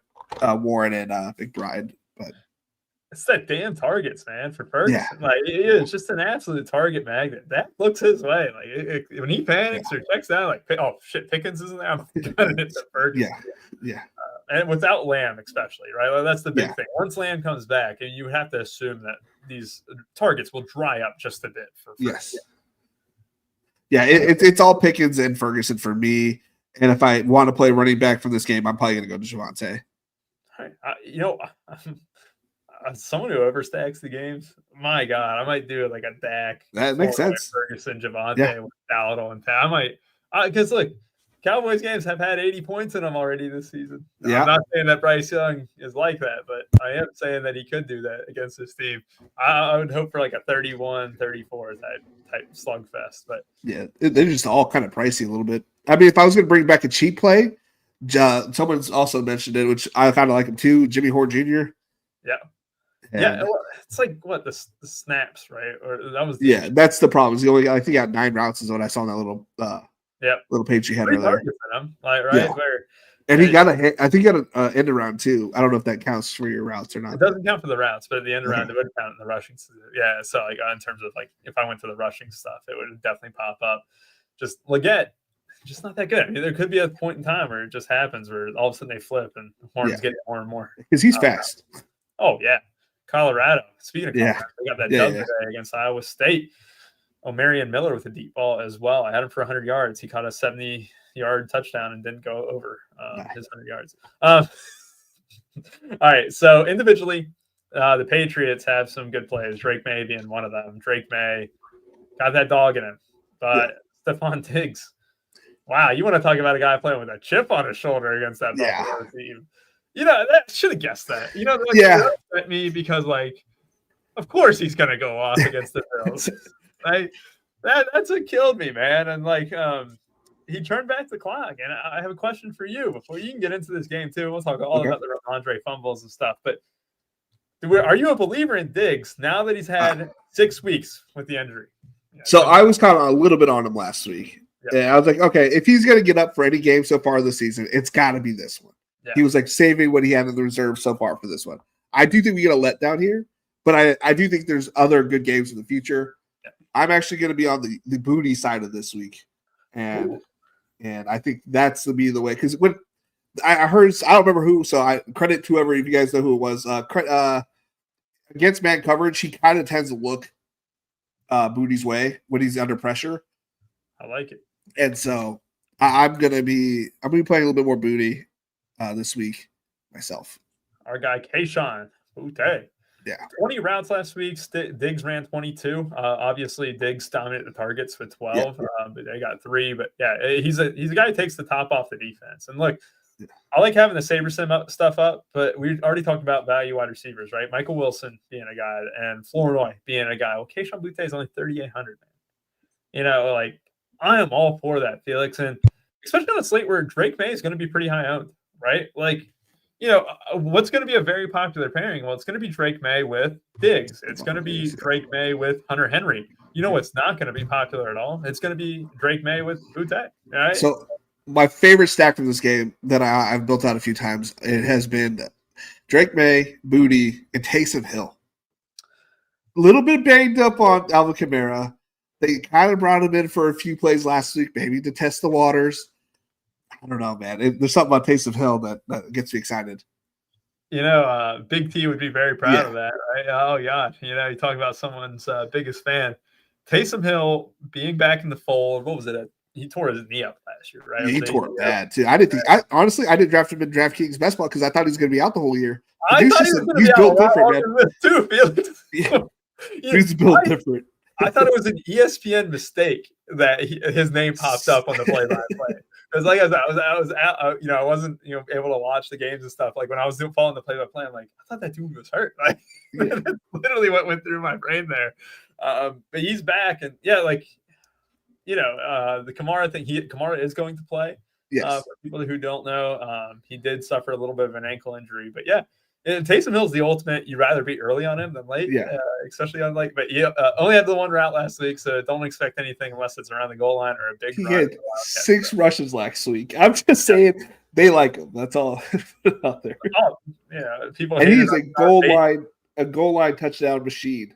Warren and Big Brian. But it's that damn targets, man, for Ferguson. Yeah. Like, it's just an absolute target magnet. That looks his way. Like, when he panics or checks out, like, oh, shit, Pickens isn't there. I'm going to hit the Ferguson. Yeah. And without Lamb, especially, right? Like, that's the big thing. Once Lamb comes back, and you have to assume that these targets will dry up just a bit for Ferguson. Yes. Yeah, it's all Pickens and Ferguson for me. And if I want to play running back from this game, I'm probably going to go to Javonte. Someone who overstacks the games, my God, I might do it like a Dak. That makes sense. Ferguson, Javonte, with Dowdle and Pat. I might, because look, Cowboys games have had 80 points in them already this season. Yeah. I'm not saying that Bryce Young is like that, but I am saying that he could do that against this team. I would hope for like a 31-34 type slugfest. But yeah, they're just all kind of pricey a little bit. I mean, if I was going to bring back a cheap play, someone's also mentioned it, which I kind of like him too, Jimmy Horn Jr. Yeah. Yeah, it's like what the snaps, right? Or that was that's the problem. He only I think he got 9 routes is what I saw in that little little page you had earlier. And he got a hit. I think he got an end around too. I don't know if that counts for your routes or not. It doesn't count for the routes, but at the end around it would count in the rushing. Yeah, so like in terms of like if I went to the rushing stuff, it would definitely pop up. Just Leggett, just not that good. I mean, there could be a point in time where it just happens where all of a sudden they flip and Horns get more and more because he's fast. Oh yeah. Colorado. Speaking of Colorado, they got that dub today against Iowa State. Marion Miller with a deep ball as well. I had him for 100 yards. He caught a 70-yard touchdown and didn't go over his 100 yards. All right, so individually, the Patriots have some good plays. Drake May being one of them. Drake May got that dog in him. But Stephon Diggs, wow, you want to talk about a guy playing with a chip on his shoulder against that Buffalo team. That should have guessed that. At me because, like, of course he's going to go off against the Bills. That's what killed me, man. And, like, he turned back the clock. And I have a question for you before you can get into this game, too. We'll talk all about the Ramondre fumbles and stuff. But are you a believer in Diggs now that he's had 6 weeks with the injury? So I was kind of a little bit on him last week. Yeah, I was like, okay, if he's going to get up for any game so far this season, it's got to be this one. Yeah. He was like saving what he had in the reserve so far for this one. I do think we get a letdown here, but I do think there's other good games in the future. Yeah. I'm actually going to be on the booty side of this week, and I think that's to be the way, because when I heard, I don't remember who, so I credit to whoever, if you guys know who it was. Against man coverage, he kind of tends to look Booty's way when he's under pressure. I like it, and so I'm gonna be playing a little bit more Booty this week myself. Our guy Kayshawn Boutte. Yeah, 20 routes last week. Diggs ran 22. Obviously, Diggs dominated the targets with 12. But they got 3. But yeah, he's a guy who takes the top off the defense. And look, I like having the Saber Sim stuff up, but we already talked about value wide receivers, right? Michael Wilson being a guy and Flournoy being a guy. Well, Kayshawn Boutte is only 3,800, man. You know, like, I am all for that, Felix. And especially on a slate where Drake May is going to be pretty high owned, right? Like, you know, what's going to be a very popular pairing? Well, it's going to be Drake May with Diggs. It's going to be Drake May with Hunter Henry. You know what's not going to be popular at all? It's going to be Drake May with Boutte, right? So my favorite stack from this game that I've built out a few times, it has been Drake May, Booty, and Taysom Hill. A little bit banged up on Alvin Kamara. They kind of brought him in for a few plays last week, maybe to test the waters. I don't know, man. There's something about Taysom Hill that gets me excited. You know, Big T would be very proud of that, right? Oh, God. You know, you talk about someone's biggest fan. Taysom Hill being back in the fold, what was it? He tore his knee up last year, right? Yeah, he tore it bad, too. I didn't draft him in DraftKings best ball because I thought he was going to be out the whole year. I thought he was going to be out different, man. Too, Felix. Yeah. He's built different. I thought it was an ESPN mistake that his name popped up on the play-by-play. Because like I wasn't able to watch the games and stuff. Like when I was following the play-by-play, I'm like, I thought that dude was hurt. Like literally what went through my brain there. But he's back, and the Kamara thing. Kamara is going to play. Yes. For people who don't know, he did suffer a little bit of an ankle injury, but yeah. And Taysom Hill's the ultimate. You'd rather be early on him than late, especially on late. But only had the one route last week, so don't expect anything unless it's around the goal line or a big. He had 6 rushes last week. I'm just saying they like him. That's all out there. Oh, yeah, people. And he's a goal line touchdown machine.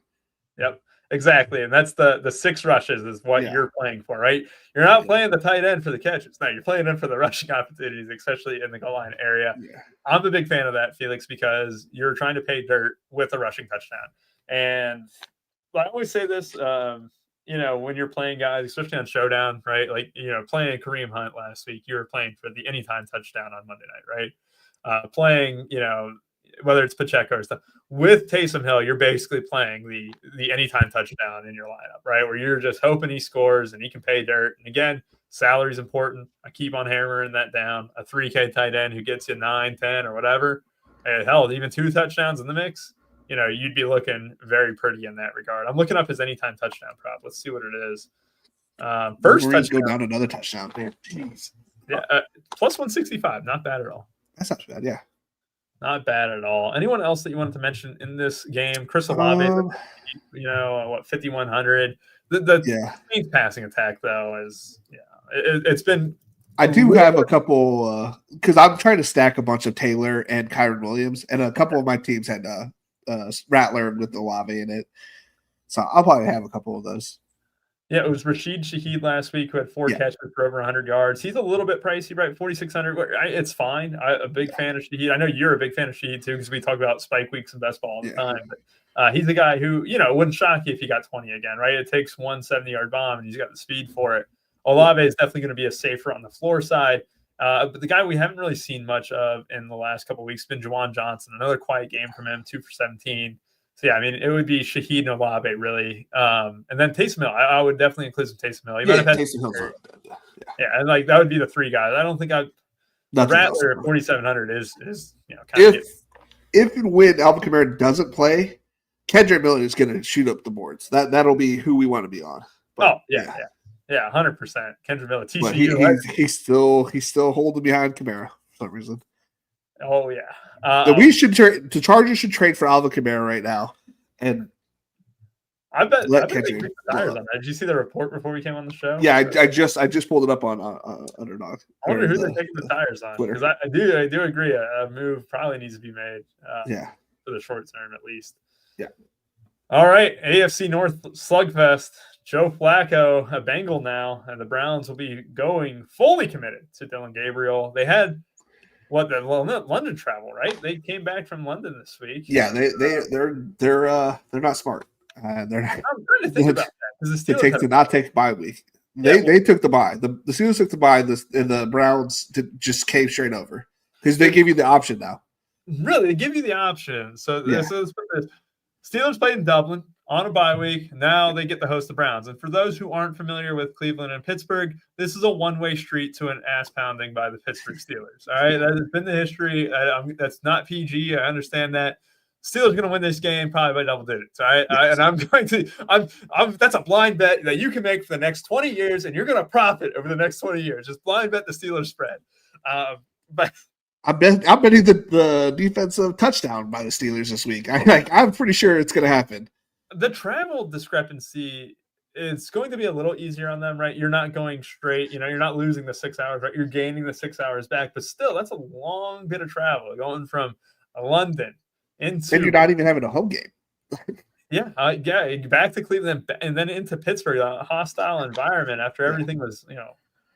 Yep, exactly. And that's the 6 rushes is what you're playing for, right? You're not playing the tight end for the catches. No, you're playing in for the rushing opportunities, especially in the goal line area. Yeah. I'm a big fan of that, Felix, because you're trying to pay dirt with a rushing touchdown. And I always say this, when you're playing guys, especially on Showdown, right? Like, playing Kareem Hunt last week, you were playing for the anytime touchdown on Monday night, right? Playing, whether it's Pacheco or stuff. With Taysom Hill, you're basically playing the anytime touchdown in your lineup, right? Where you're just hoping he scores and he can pay dirt. And again, salary's important. I keep on hammering that down. A 3K tight end who gets you 9, 10, or whatever. And hell, even 2 touchdowns in the mix, you'd be looking very pretty in that regard. I'm looking up his anytime touchdown prop. Let's see what it is. First touchdown. Go down another touchdown. Man, jeez. Yeah, plus 165. Not bad at all. That's not too bad, yeah. Not bad at all. Anyone else that you wanted to mention in this game? Chris Olave, 5,100. The Saints passing attack, though, is it's been. I do have a couple because I'm trying to stack a bunch of Taylor and Kyron Williams, and a couple of my teams had Rattler with Olave in it, so I'll probably have a couple of those. Yeah, it was Rashid Shaheed last week who had 4 catches for over 100 yards. He's a little bit pricey, right? 4,600. It's fine. I'm a big fan of Shaheed. I know you're a big fan of Shaheed too, because we talk about spike weeks and best ball all the time. But he's a guy who, wouldn't shock you if he got 20 again, right? It takes one 70-yard bomb, and he's got the speed for it. Olave is definitely going to be a safer on the floor side. But the guy we haven't really seen much of in the last couple of weeks has been Juwan Johnson. Another quiet game from him, 2 for 17. So, yeah, I mean, it would be Shaheed and Olave, really. And then Taysom Hill. I would definitely include some Taysom Hill. He might have had Taysom Hill. Yeah, and that would be the 3 guys. I don't think Rattler at 4,700 is kind of if and when Alvin Kamara doesn't play, Kendrick Miller is going to shoot up the boards. That'll be who we want to be on. But, yeah, 100%. Kendrick Miller, TCU. But he's still holding behind Kamara for some reason. Oh yeah. We should the Chargers should trade for Alvin Kamara right now, and I bet Let they catching kicked the tires on that. Did you see the report before we came on the show? Yeah, I just pulled it up on Underdog. I wonder who they're taking the tires on, Twitter. because I do agree a move probably needs to be made. For the short term at least. Yeah. All right, AFC North slugfest. Joe Flacco, a Bengal now, and the Browns will be going fully committed to Dylan Gabriel. They had the London travel, right? They came back from London this week. Yeah, they're not smart. They're not. I'm trying to think about that because the Steelers did not take bye week. They took the bye. The Steelers took the bye, and the Browns just came straight over because they give you the option now. Really, they give you the option. So let's put this. Steelers played in Dublin on a bye week. Now they get to host the Browns. And for those who aren't familiar with Cleveland and Pittsburgh, this is a one-way street to an ass pounding by the Pittsburgh Steelers. All right, that has been the history. That's not PG. I understand that. Steelers going to win this game probably by double digits. All right, and I'm going to. That's a blind bet that you can make for the next 20 years, and you're going to profit over the next 20 years. Just blind bet the Steelers spread. But I'm betting the defensive touchdown by the Steelers this week. I'm pretty sure it's going to happen. The travel discrepancy is going to be a little easier on them, right? You're not going straight. You're not losing the 6 hours, right? You're gaining the 6 hours back, but still, that's a long bit of travel going from London into. And you're not even having a home game. Back to Cleveland and then into Pittsburgh, a hostile environment after everything was,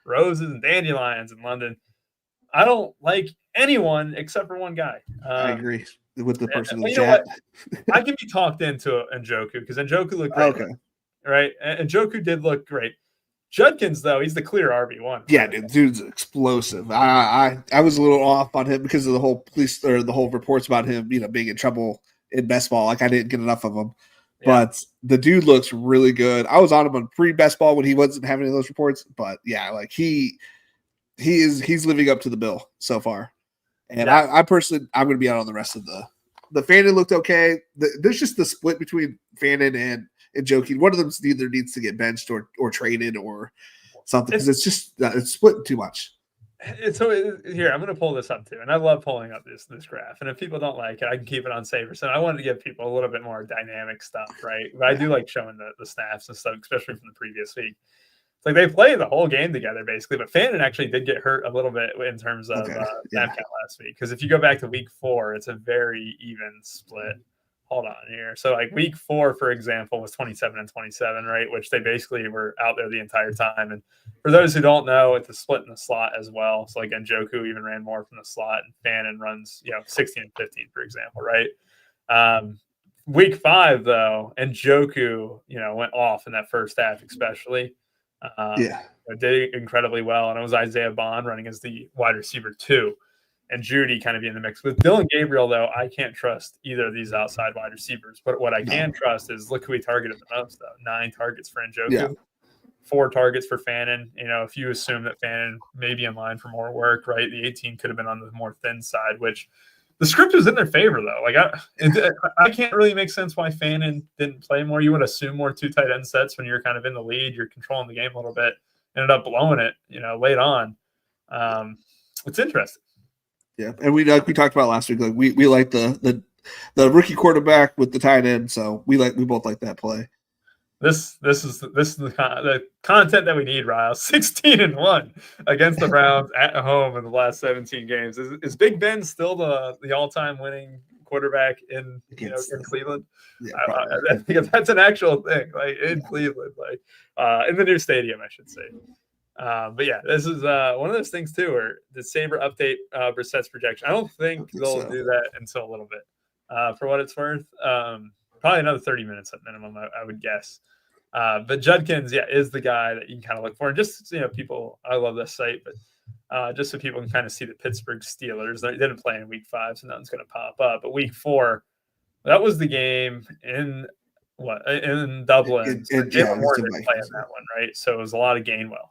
roses and dandelions in London. I don't like anyone except for one guy. I agree with the person in the chat. I can be talked into Njoku because Njoku looked great. Okay. Right? And Njoku did look great. Judkins, though, he's the clear RB1. Yeah, dude's explosive. I was a little off on him because of the whole the whole reports about him, being in trouble in best ball. Like I didn't get enough of him. Yeah. But the dude looks really good. I was on him on pre-best ball when he wasn't having any of those reports. But yeah, like he's living up to the bill so far. And I personally, I'm going to be out on the rest of the Fannin looked okay. There's just the split between Fannin and Njoku. One of them either needs to get benched or traded or something because it's split too much. Here, I'm going to pull this up too. And I love pulling up this graph. And if people don't like it, I can keep it on Saver. So I wanted to give people a little bit more dynamic stuff, right? But I do like showing the snaps and stuff, especially from the previous week. It's like they played the whole game together, basically. But Fannin actually did get hurt a little bit in terms of snap count last week. Because if you go back to week 4, it's a very even split. Hold on here. So like week 4, for example, was 27 and 27, right? Which they basically were out there the entire time. And for those who don't know, it's a split in the slot as well. So like Njoku even ran more from the slot, and Fannin runs, 16 and 15, for example, right? Week 5, though, Njoku, went off in that first half, especially. Did incredibly well, and it was Isaiah Bond running as the wide receiver 2, and Judy kind of being in the mix. With Dylan Gabriel, though, I can't trust either of these outside wide receivers. But what I can trust is look who he targeted the most, though. 9 targets for Njoku, 4 targets for Fannin. If you assume that Fannin may be in line for more work, right? The 18 could have been on the more thin side, which the script was in their favor, though. Like I can't really make sense why Fannin didn't play more. You would assume more 2 tight end sets when you're kind of in the lead, you're controlling the game a little bit. Ended up blowing it, late on. It's interesting. Yeah, and we talked about last week. Like we like the rookie quarterback with the tight end, so we both like that play. This is the content that we need, Ryle. 16-1 against the Browns at home in the last 17 games. Is Big Ben still the all-time winning quarterback in Cleveland? Yeah, I think if that's an actual thing, like in Cleveland, like in the new stadium, I should say. But yeah, this is one of those things too, where the Sabre update Brissett's projection. I don't think they'll do that until a little bit. For what it's worth, probably another 30 minutes at minimum, I would guess. But Judkins, is the guy that you can kind of look for. And just, people, I love this site, but just so people can kind of see the Pittsburgh Steelers. They didn't play in week 5, so nothing's going to pop up. But week 4, that was the game in Dublin. Jalen Moore didn't play in that one, right? So it was a lot of Gainwell.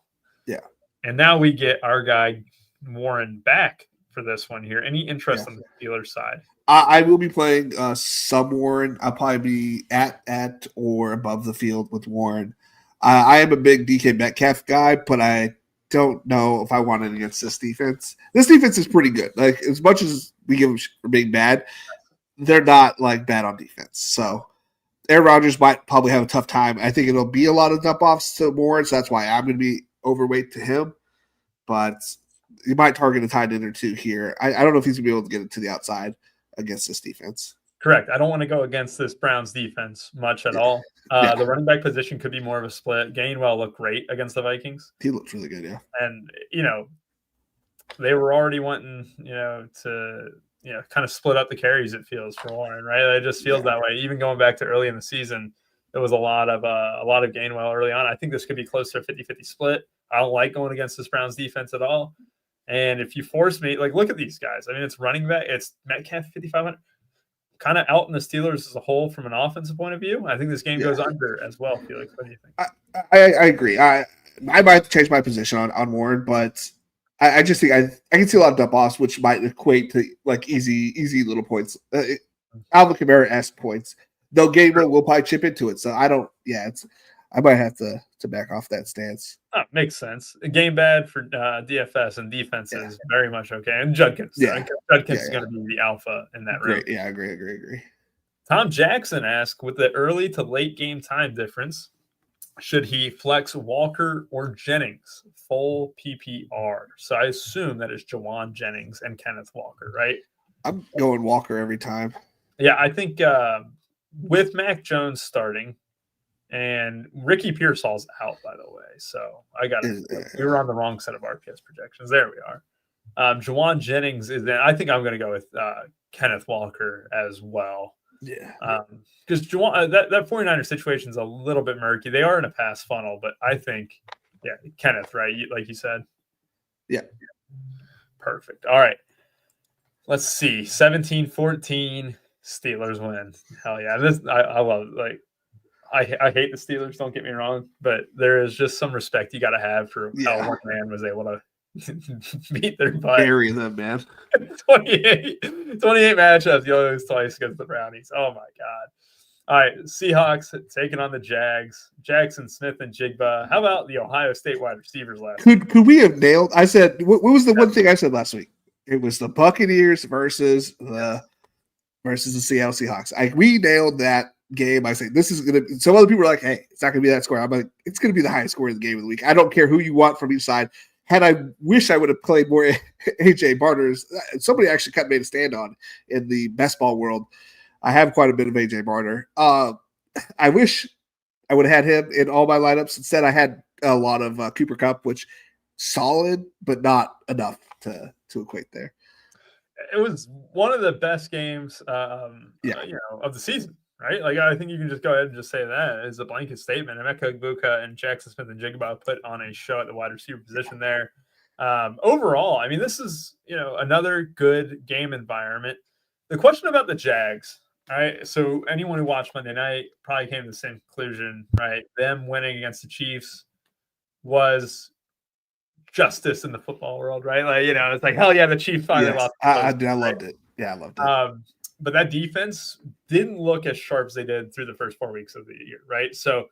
Yeah. And now we get our guy Warren back for this one here. Any interest on the Steelers side? I will be playing some Warren. I'll probably be at or above the field with Warren. I am a big DK Metcalf guy, but I don't know if I want it against this defense. This defense is pretty good. Like as much as we give them for being bad, they're not like bad on defense. So, Aaron Rodgers might probably have a tough time. I think it'll be a lot of dump-offs to Warren, so that's why I'm going to be overweight to him. But you might target a tight end or two here. I don't know if he's going to be able to get it to the outside against this defense. Correct. I don't want to go against this Browns defense much at all. The running back position could be more of a split. Gainwell looked great against the Vikings. He looked really good, yeah. And, they were already wanting, to kind of split up the carries, it feels, for Warren, right? It just feels that way. Even going back to early in the season, there was a lot of Gainwell early on. I think this could be closer to 50-50 split. I don't like going against this Browns defense at all. And if you force me, look at these guys. I mean, it's running back. It's Metcalf 5,500. Kind of out in the Steelers as a whole from an offensive point of view. I think this game goes under as well, Felix. What do you think? I agree. I might have to change my position on Warren, but I just think I can see a lot of dump-offs, which might equate to easy little points. Alvin Kamara-esque points. Though Gabriel will probably chip into it. So I might have to back off that stance. Oh, makes sense. A game bad for DFS and defense is very much okay. And Judkins. Judkins is going to be the alpha in that room. Yeah, I agree. Tom Jackson asked, with the early to late game time difference, should he flex Walker or Jennings full PPR? So I assume that is Jawan Jennings and Kenneth Walker, right? I'm going Walker every time. Yeah, I think with Mac Jones starting, and Ricky Pearsall's out, by the way. So we were on the wrong set of RPS projections. There we are. Jawan Jennings is then. I think I'm going to go with Kenneth Walker as well. Yeah. Because that 49er situation is a little bit murky. They are in a pass funnel, but I think, Kenneth, right? Like you said. Yeah. Perfect. All right. Let's see. 17-14, Steelers win. Hell yeah. I love it. I hate the Steelers, don't get me wrong, but there is just some respect you got to have for how one man was able to beat their butt. Bury them, man. 28 matchups. You lose twice against the Brownies. Oh, my God. All right, Seahawks taking on the Jags. Jackson Smith and Jigba. How about the Ohio State wide receivers last week? Could we have nailed? I said, what was the one thing I said last week? It was the Buccaneers versus the Seattle Seahawks. We nailed that game. I say this is gonna. Some other people are like, "Hey, it's not gonna be that score." I'm like, "It's gonna be the highest score of the game of the week." I don't care who you want from each side. I wish I would have played more AJ Barter. Somebody actually made a stand on in the best ball world. I have quite a bit of AJ Barter. I wish I would have had him in all my lineups. Instead, I had a lot of Cooper Kupp, which solid, but not enough to equate there. It was one of the best games, of the season. Right? I think you can just go ahead and just say that as a blanket statement. Emeka Egbuka and Jackson Smith and Jigba put on a show at the wide receiver position there. Overall, I mean, this is, another good game environment. The question about the Jags, right? So anyone who watched Monday night probably came to the same conclusion, right? Them winning against the Chiefs was justice in the football world, right? It's like, hell yeah, the Chiefs finally lost. I loved it. Yeah, I loved it. But that defense didn't look as sharp as they did through the first 4 weeks of the year, right? So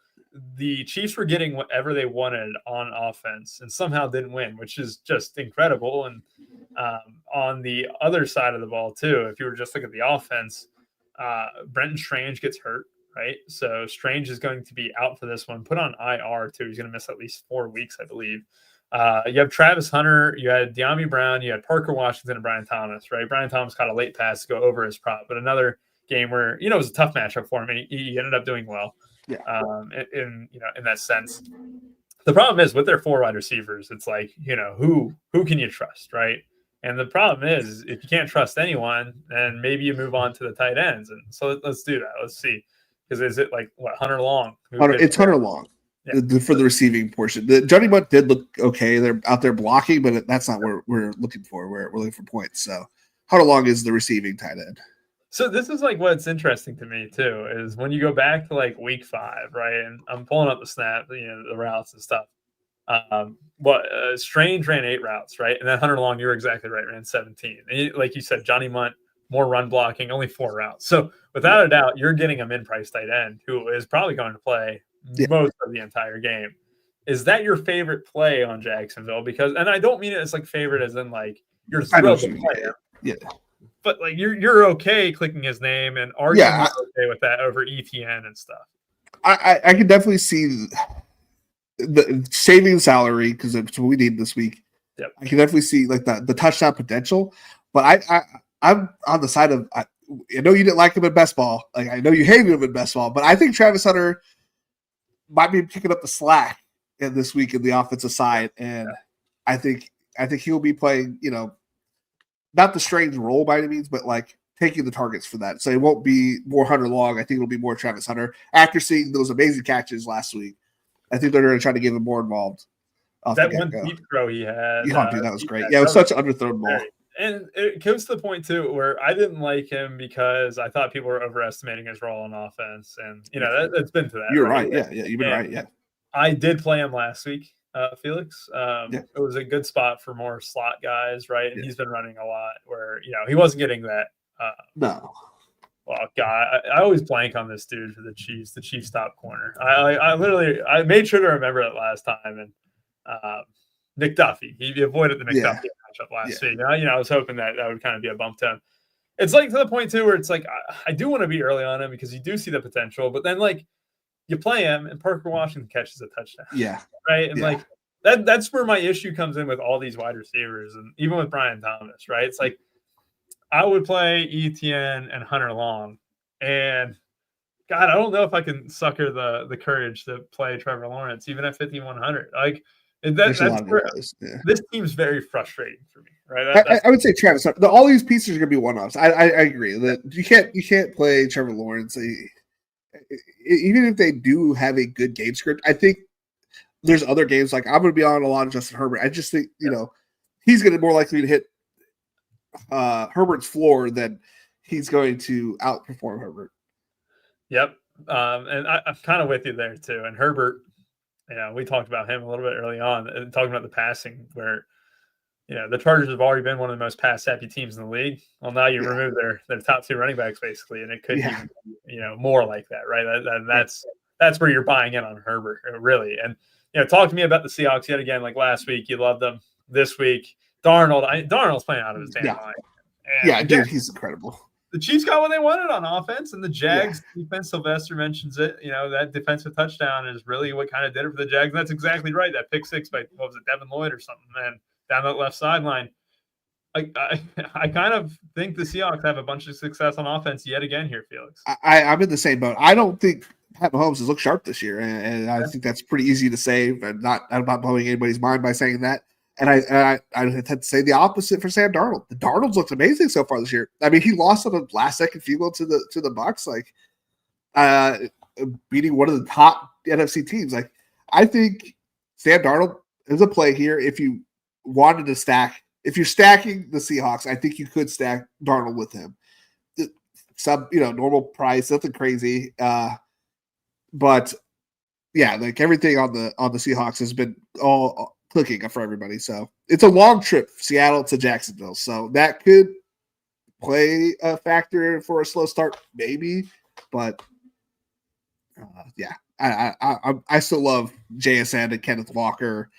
the Chiefs were getting whatever they wanted on offense and somehow didn't win, which is just incredible. And on the other side of the ball, too, if you were just looking at the offense, Brenton Strange gets hurt, right? So Strange is going to be out for this one, put on IR, too. He's going to miss at least 4 weeks, I believe. You have Travis Hunter, you had De'Ami Brown, you had Parker Washington and Brian Thomas, right? Brian Thomas caught a late pass to go over his prop, but another game where, it was a tough matchup for him, and he ended up doing well in that sense. The problem is with their 4 wide receivers, it's like, who can you trust, right? And the problem is if you can't trust anyone, then maybe you move on to the tight ends. And so let's do that. Let's see. Because is it Hunter Long? It's Hunter Long. Yeah. For the receiving portion. Johnny Munt did look okay. They're out there blocking, but that's not what we're looking for. We're looking for points. So how long is the receiving tight end? So this is what's interesting to me too, is when you go back to week 5, right? And I'm pulling up the snap, the routes and stuff. Strange ran 8 routes, right? And then Hunter Long, you were exactly right, ran 17. And like you said, Johnny Munt, more run blocking, only 4 routes. So without a doubt, you're getting a min-price tight end who is probably going to play most of the entire game. Is that your favorite play on Jacksonville? And I don't mean it as favorite as in you're thrilled to play. Yeah. but like you're okay clicking his name and arguing okay with that over ETN and stuff. I can definitely see the saving salary because it's what we need this week. Yep. I can definitely see like the touchdown potential, but I'm on the side of I know you didn't like him in best ball. Like I know you hated him in best ball, but I think Travis Hunter might be picking up the slack in this week in the offensive side, and I think he'll be playing, not the strange role by any means, but like taking the targets for that. So it won't be more Hunter Long. I think it'll be more Travis Hunter after seeing those amazing catches last week. I think they're going to try to get him more involved. That one deep throw he had. Dude, that was great. Yeah, it was such an underthrown ball. And it comes to the point, too, where I didn't like him because I thought people were overestimating his role on offense. And, that's been to that. You're right. Yeah, you've been right. Yeah. I did play him last week, Felix. It was a good spot for more slot guys, right? And he's been running a lot where, he wasn't getting that. No. Well, God, I always blank on this dude for the Chiefs top corner. I made sure to remember it last time. And Nick Duffy, he avoided the McDuffie matchup last week. I was hoping that would kind of be a bump to him. It's like to the point too where it's like I do want to be early on him because you do see the potential, but then like you play him and Parker Washington catches a touchdown. Yeah. Right. And like that's where my issue comes in with all these wide receivers and even with Brian Thomas, right? It's like I would play ETN and Hunter Long, and God, I don't know if I can sucker the courage to play Trevor Lawrence even at 5,100. Like that's where this team's very frustrating for me, right? I would say Travis. All these pieces are going to be one-offs. I agree that you can't play Trevor Lawrence. Even if they do have a good game script, I think there's other games like I'm going to be on a lot of Justin Herbert. I just think he's going to more likely to hit Herbert's floor than he's going to outperform Herbert. Yep, and I'm kind of with you there too. And Herbert. We talked about him a little bit early on, talking about the passing, where the Chargers have already been one of the most pass-happy teams in the league. Well, now you remove their top two running backs basically, and it could be more like that, right? That's where you're buying in on Herbert, really. And talk to me about the Seahawks yet again. Like last week, you loved them. This week, Darnold's playing out of his damn mind. And dude, he's incredible. The Chiefs got what they wanted on offense, and the Jags defense, Sylvester mentions it, that defensive touchdown is really what kind of did it for the Jags. And that's exactly right. That pick six by, what was it, Devin Lloyd or something, man, down that left sideline. I kind of think the Seahawks have a bunch of success on offense yet again here, Felix. I'm in the same boat. I don't think Pat Mahomes has looked sharp this year, and I think that's pretty easy to say. I'm not blowing anybody's mind by saying that. And I had to say the opposite for Sam Darnold. The Darnold's looked amazing so far this year. I mean, he lost on a last-second field goal to the Bucs, beating one of the top NFC teams. Like, I think Sam Darnold is a play here. If you wanted to stack, if you're stacking the Seahawks, I think you could stack Darnold with him. Normal price, nothing crazy. But yeah, like everything on the Seahawks has been all clicking for everybody. So it's a long trip, Seattle to Jacksonville. So that could play a factor for a slow start, maybe. But I still love JSN and Kenneth Walker.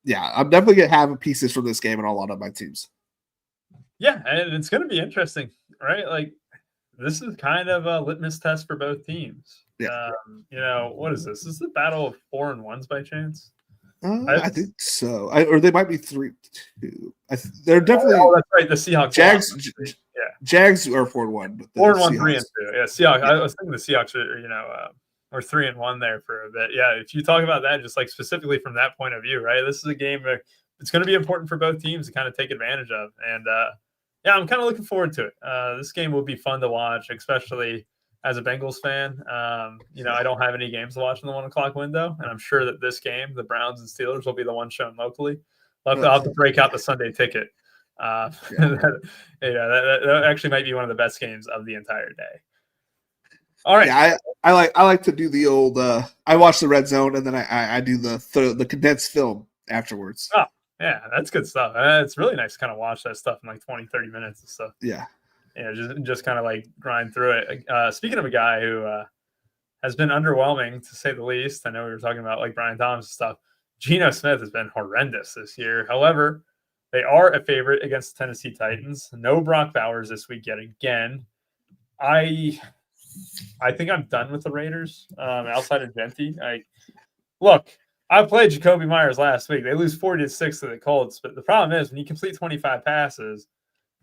Yeah, I'm definitely gonna have pieces from this game in a lot of my teams. Yeah, and it's gonna be interesting, right? Like this is kind of a litmus test for both teams. Yeah. What is this? Is this the battle of 4-1s by chance? I think so. Or they might be 3-2. They're definitely. Oh, that's right. The Seahawks. Jags are 4-1. 4-1, 3-2. Yeah, Seahawks. I was thinking the Seahawks are 3-1 there for a bit. Yeah, if you talk about that, just like specifically from that point of view, right? This is a game where it's going to be important for both teams to kind of take advantage of, and I'm kind of looking forward to it. This game will be fun to watch, especially as a Bengals fan. I don't have any games to watch in the 1 o'clock window, and I'm sure that this game, the Browns and Steelers, will be the one shown locally. I'll have to break out the Sunday ticket. That actually might be one of the best games of the entire day. All right. Yeah, I like to do the old. I watch the red zone, and then I do the condensed film afterwards. Oh, yeah, that's good stuff. It's really nice to kind of watch that stuff in like 20, 30 minutes and stuff. Yeah. Just kind of like grind through it. Speaking of a guy who has been underwhelming to say the least, I know we were talking about like Brian Thomas and stuff. Geno Smith has been horrendous this year. However, They are a favorite against the Tennessee Titans. No Brock Bowers this week yet again. I think I'm done with the Raiders outside of Genty. I played Jacoby Myers last week. They lose 40-6 to the Colts, but the problem is when you complete 25 passes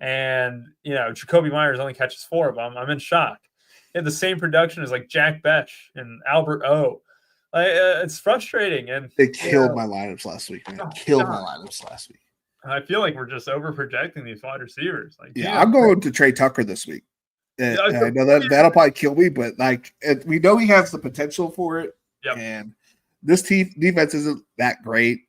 and, Jacoby Myers only catches 4 of them, I'm in shock. He had the same production as like Jack Betch and Albert O. It's frustrating. And they killed my lineups last week, man. I feel like we're just over projecting these wide receivers. I'm going to Trey Tucker this week. And I know that'll probably kill me, but we know he has the potential for it. Yep. And this defense isn't that great.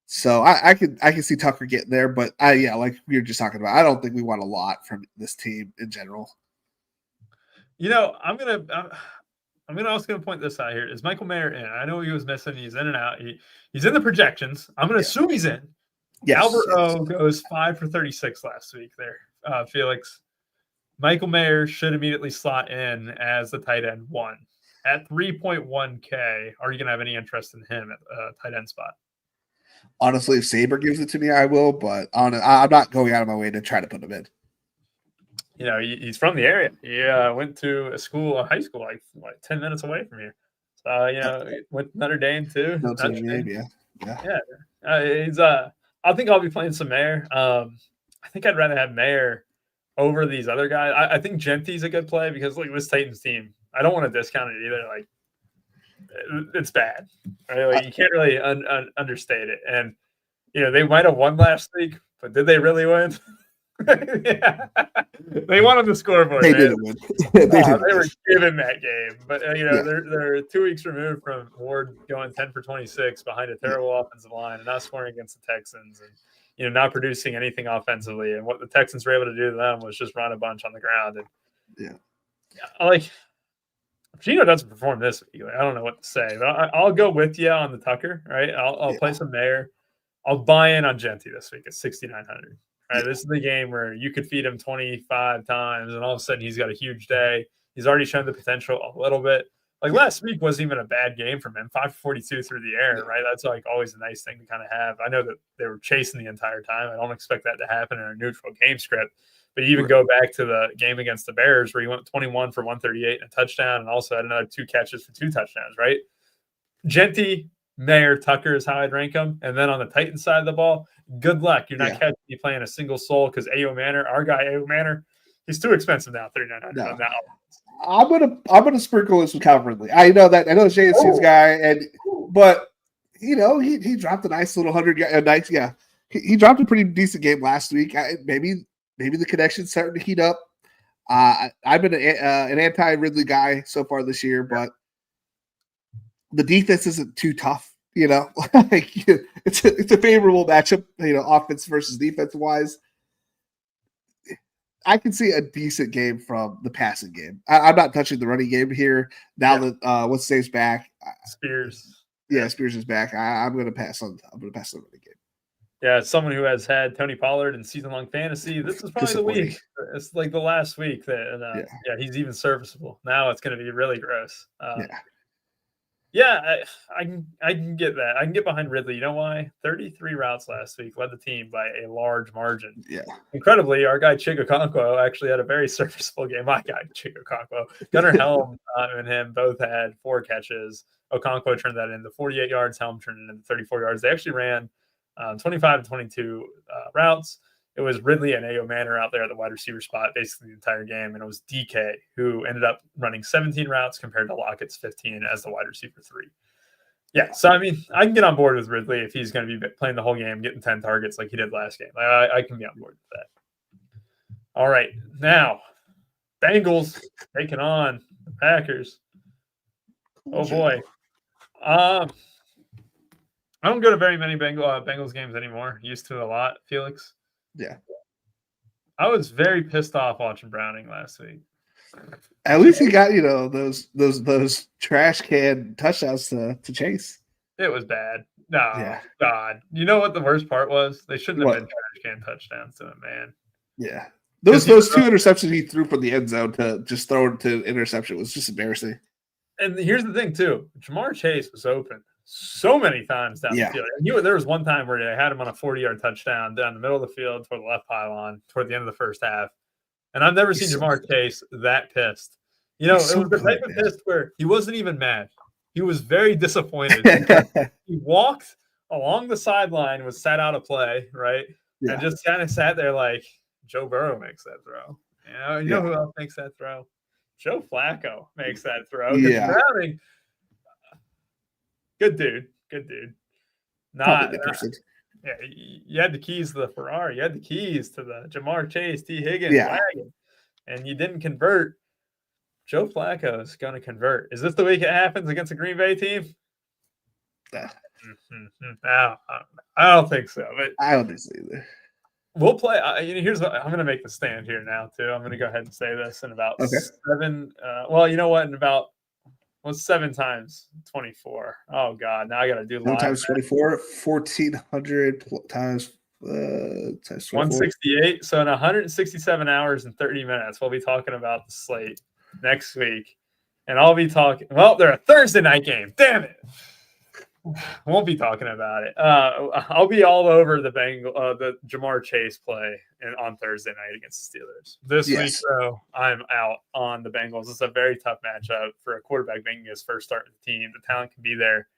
So I can see Tucker getting there, but like we were just talking about, I don't think we want a lot from this team in general. I'm also gonna point this out here. Is Michael Mayer in? I know he was missing. He's in and out. He's in the projections. I'm gonna assume he's in. Yes, Albert O goes 5 for 36 last week there. Felix. Michael Mayer should immediately slot in as the tight end 1 at 3.1K. Are you gonna have any interest in him at tight end spot? Honestly, if Saber gives it to me, I will. But I'm not going out of my way to try to put him in. He's from the area. He went to a high school, like 10 minutes away from here. So, went to Notre Dame too. Notre Dame, yeah. I think I'll be playing some Mayer. I think I'd rather have Mayer over these other guys. I think Genty's a good play because this Titans team, I don't want to discount it either. It's bad. Right? You can't really understate it. And, they might have won last week, but did they really win? Yeah. They won on the scoreboard. They didn't win. They were given that game. But, they're 2 weeks removed from Ward going 10 for 26 behind a terrible offensive line and not scoring against the Texans and, not producing anything offensively. And what the Texans were able to do to them was just run a bunch on the ground. And Gino doesn't perform this week. I don't know what to say. But I'll go with you on the Tucker, right? I'll play some Mayer. I'll buy in on Genty this week at 6,900. Right, this is the game where you could feed him 25 times, and all of a sudden he's got a huge day. He's already shown the potential a little bit. Last week wasn't even a bad game from him, 542 through the air, right? That's always a nice thing to kind of have. I know that they were chasing the entire time. I don't expect that to happen in a neutral game script. But you even go back to the game against the Bears where he went 21 for 138 and a touchdown and also had another 2 catches for 2 touchdowns, right? Genty, Mayer, Tucker is how I'd rank them. And then on the Titans side of the ball, good luck. You're not catching me playing a single soul because our guy Ayo Manor, he's too expensive now, $3,900 on that. I'm gonna sprinkle this with Calvin Ridley. I know JSC's guy, but he dropped a nice little 100. He dropped a pretty decent game last week. Maybe the connection's starting to heat up. I've been an anti-Ridley guy so far this year, but the defense isn't too tough. It's a favorable matchup. Offense versus defense wise. I can see a decent game from the passing game. I'm not touching the running game here now that what's his name's back. Spears. Yeah, Spears is back. I'm going to pass on. I'm going to pass on the running game. Yeah, as someone who has had Tony Pollard in season-long fantasy, this is probably the week. It's like the last week that, he's even serviceable. Now it's going to be really gross. I can get that. I can get behind Ridley. You know why? 33 routes last week led the team by a large margin. Yeah. Incredibly, our guy Chig Okonkwo actually had a very serviceable game. My guy Chig Okonkwo, Gunnar Helm and him both had 4 catches. Okonkwo turned that into 48 yards. Helm turned it into 34 yards. They actually ran 25 to 22 routes. It was Ridley and Ayo Manor out there at the wide receiver spot basically the entire game, and it was DK who ended up running 17 routes compared to Lockett's 15 as the wide receiver 3. Yeah, so I can get on board with Ridley if he's going to be playing the whole game, getting 10 targets like he did last game. I can be on board with that. All right, now Bengals taking on the Packers. Oh boy, I don't go to very many Bengals games anymore. Used to a lot, Felix. Yeah. I was very pissed off watching Browning last week. At least he got, those trash can touchdowns to chase. It was bad. No, God. You know what the worst part was? They shouldn't have been trash can touchdowns to him, man. Yeah. Those 2 interceptions he threw from the end zone to just throw it to interception was just embarrassing. And here's the thing, too. Jamar Chase was open so many times down the Yeah. field. And there was one time where they had him on a 40-yard touchdown down the middle of the field toward the left pylon toward the end of the first half. And I've never seen Jamar Chase that pissed. It was the type of pissed where he wasn't even mad. He was very disappointed because he walked along the sideline, was sat out of play, right? Yeah. And just kind of sat there like, Joe Burrow makes that throw. You know who else makes that throw? Joe Flacco makes that throw. Yeah. Browning, good dude. Not person. Yeah, you had the keys to the Ferrari. You had the keys to the Jamar Chase, T. Higgins wagon, and you didn't convert. Joe Flacco is going to convert. Is this the week it happens against a Green Bay team? No, I don't think so. But I don't think so either. We'll play. Here's what I'm going to make the stand here now, too. I'm going to go ahead and say this in about 7. Well, you know what? In about what's 7 times 24? Oh God! Now I got to do 7 times 24, 1,400 times 168. So in 167 hours and 30 minutes, we'll be talking about the slate next week, and I'll be talking. Well, they're a Thursday night game. Damn it! Won't be talking about it. I'll be all over the Jamar Chase play on Thursday night against the Steelers. This week, though, I'm out on the Bengals. It's a very tough matchup for a quarterback making his first start with the team. The talent can be there.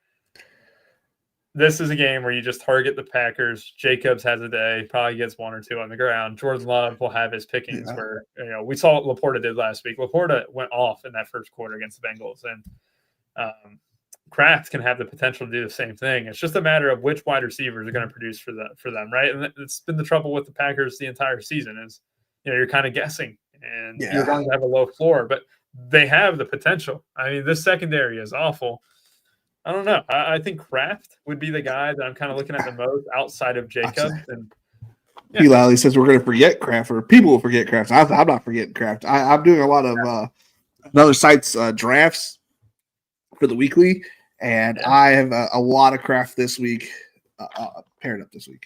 This is a game where you just target the Packers. Jacobs has a day, probably gets 1 or 2 on the ground. Jordan Love will have his pickings where, we saw what Laporta did last week. Laporta went off in that first quarter against the Bengals, and Kraft can have the potential to do the same thing. It's just a matter of which wide receivers are going to produce for them, right? And it's been the trouble with the Packers the entire season is, you're kind of guessing, and you're going to have a low floor, but they have the potential. I mean, this secondary is awful. I don't know. I think Kraft would be the guy that I'm kind of looking at the most outside of Jacobs. And P. Lally says we're going to forget Kraft, or people will forget Kraft. I'm not forgetting Kraft. I'm doing a lot of another site's drafts for the weekly. And I have a lot of Kraft this week, paired up this week.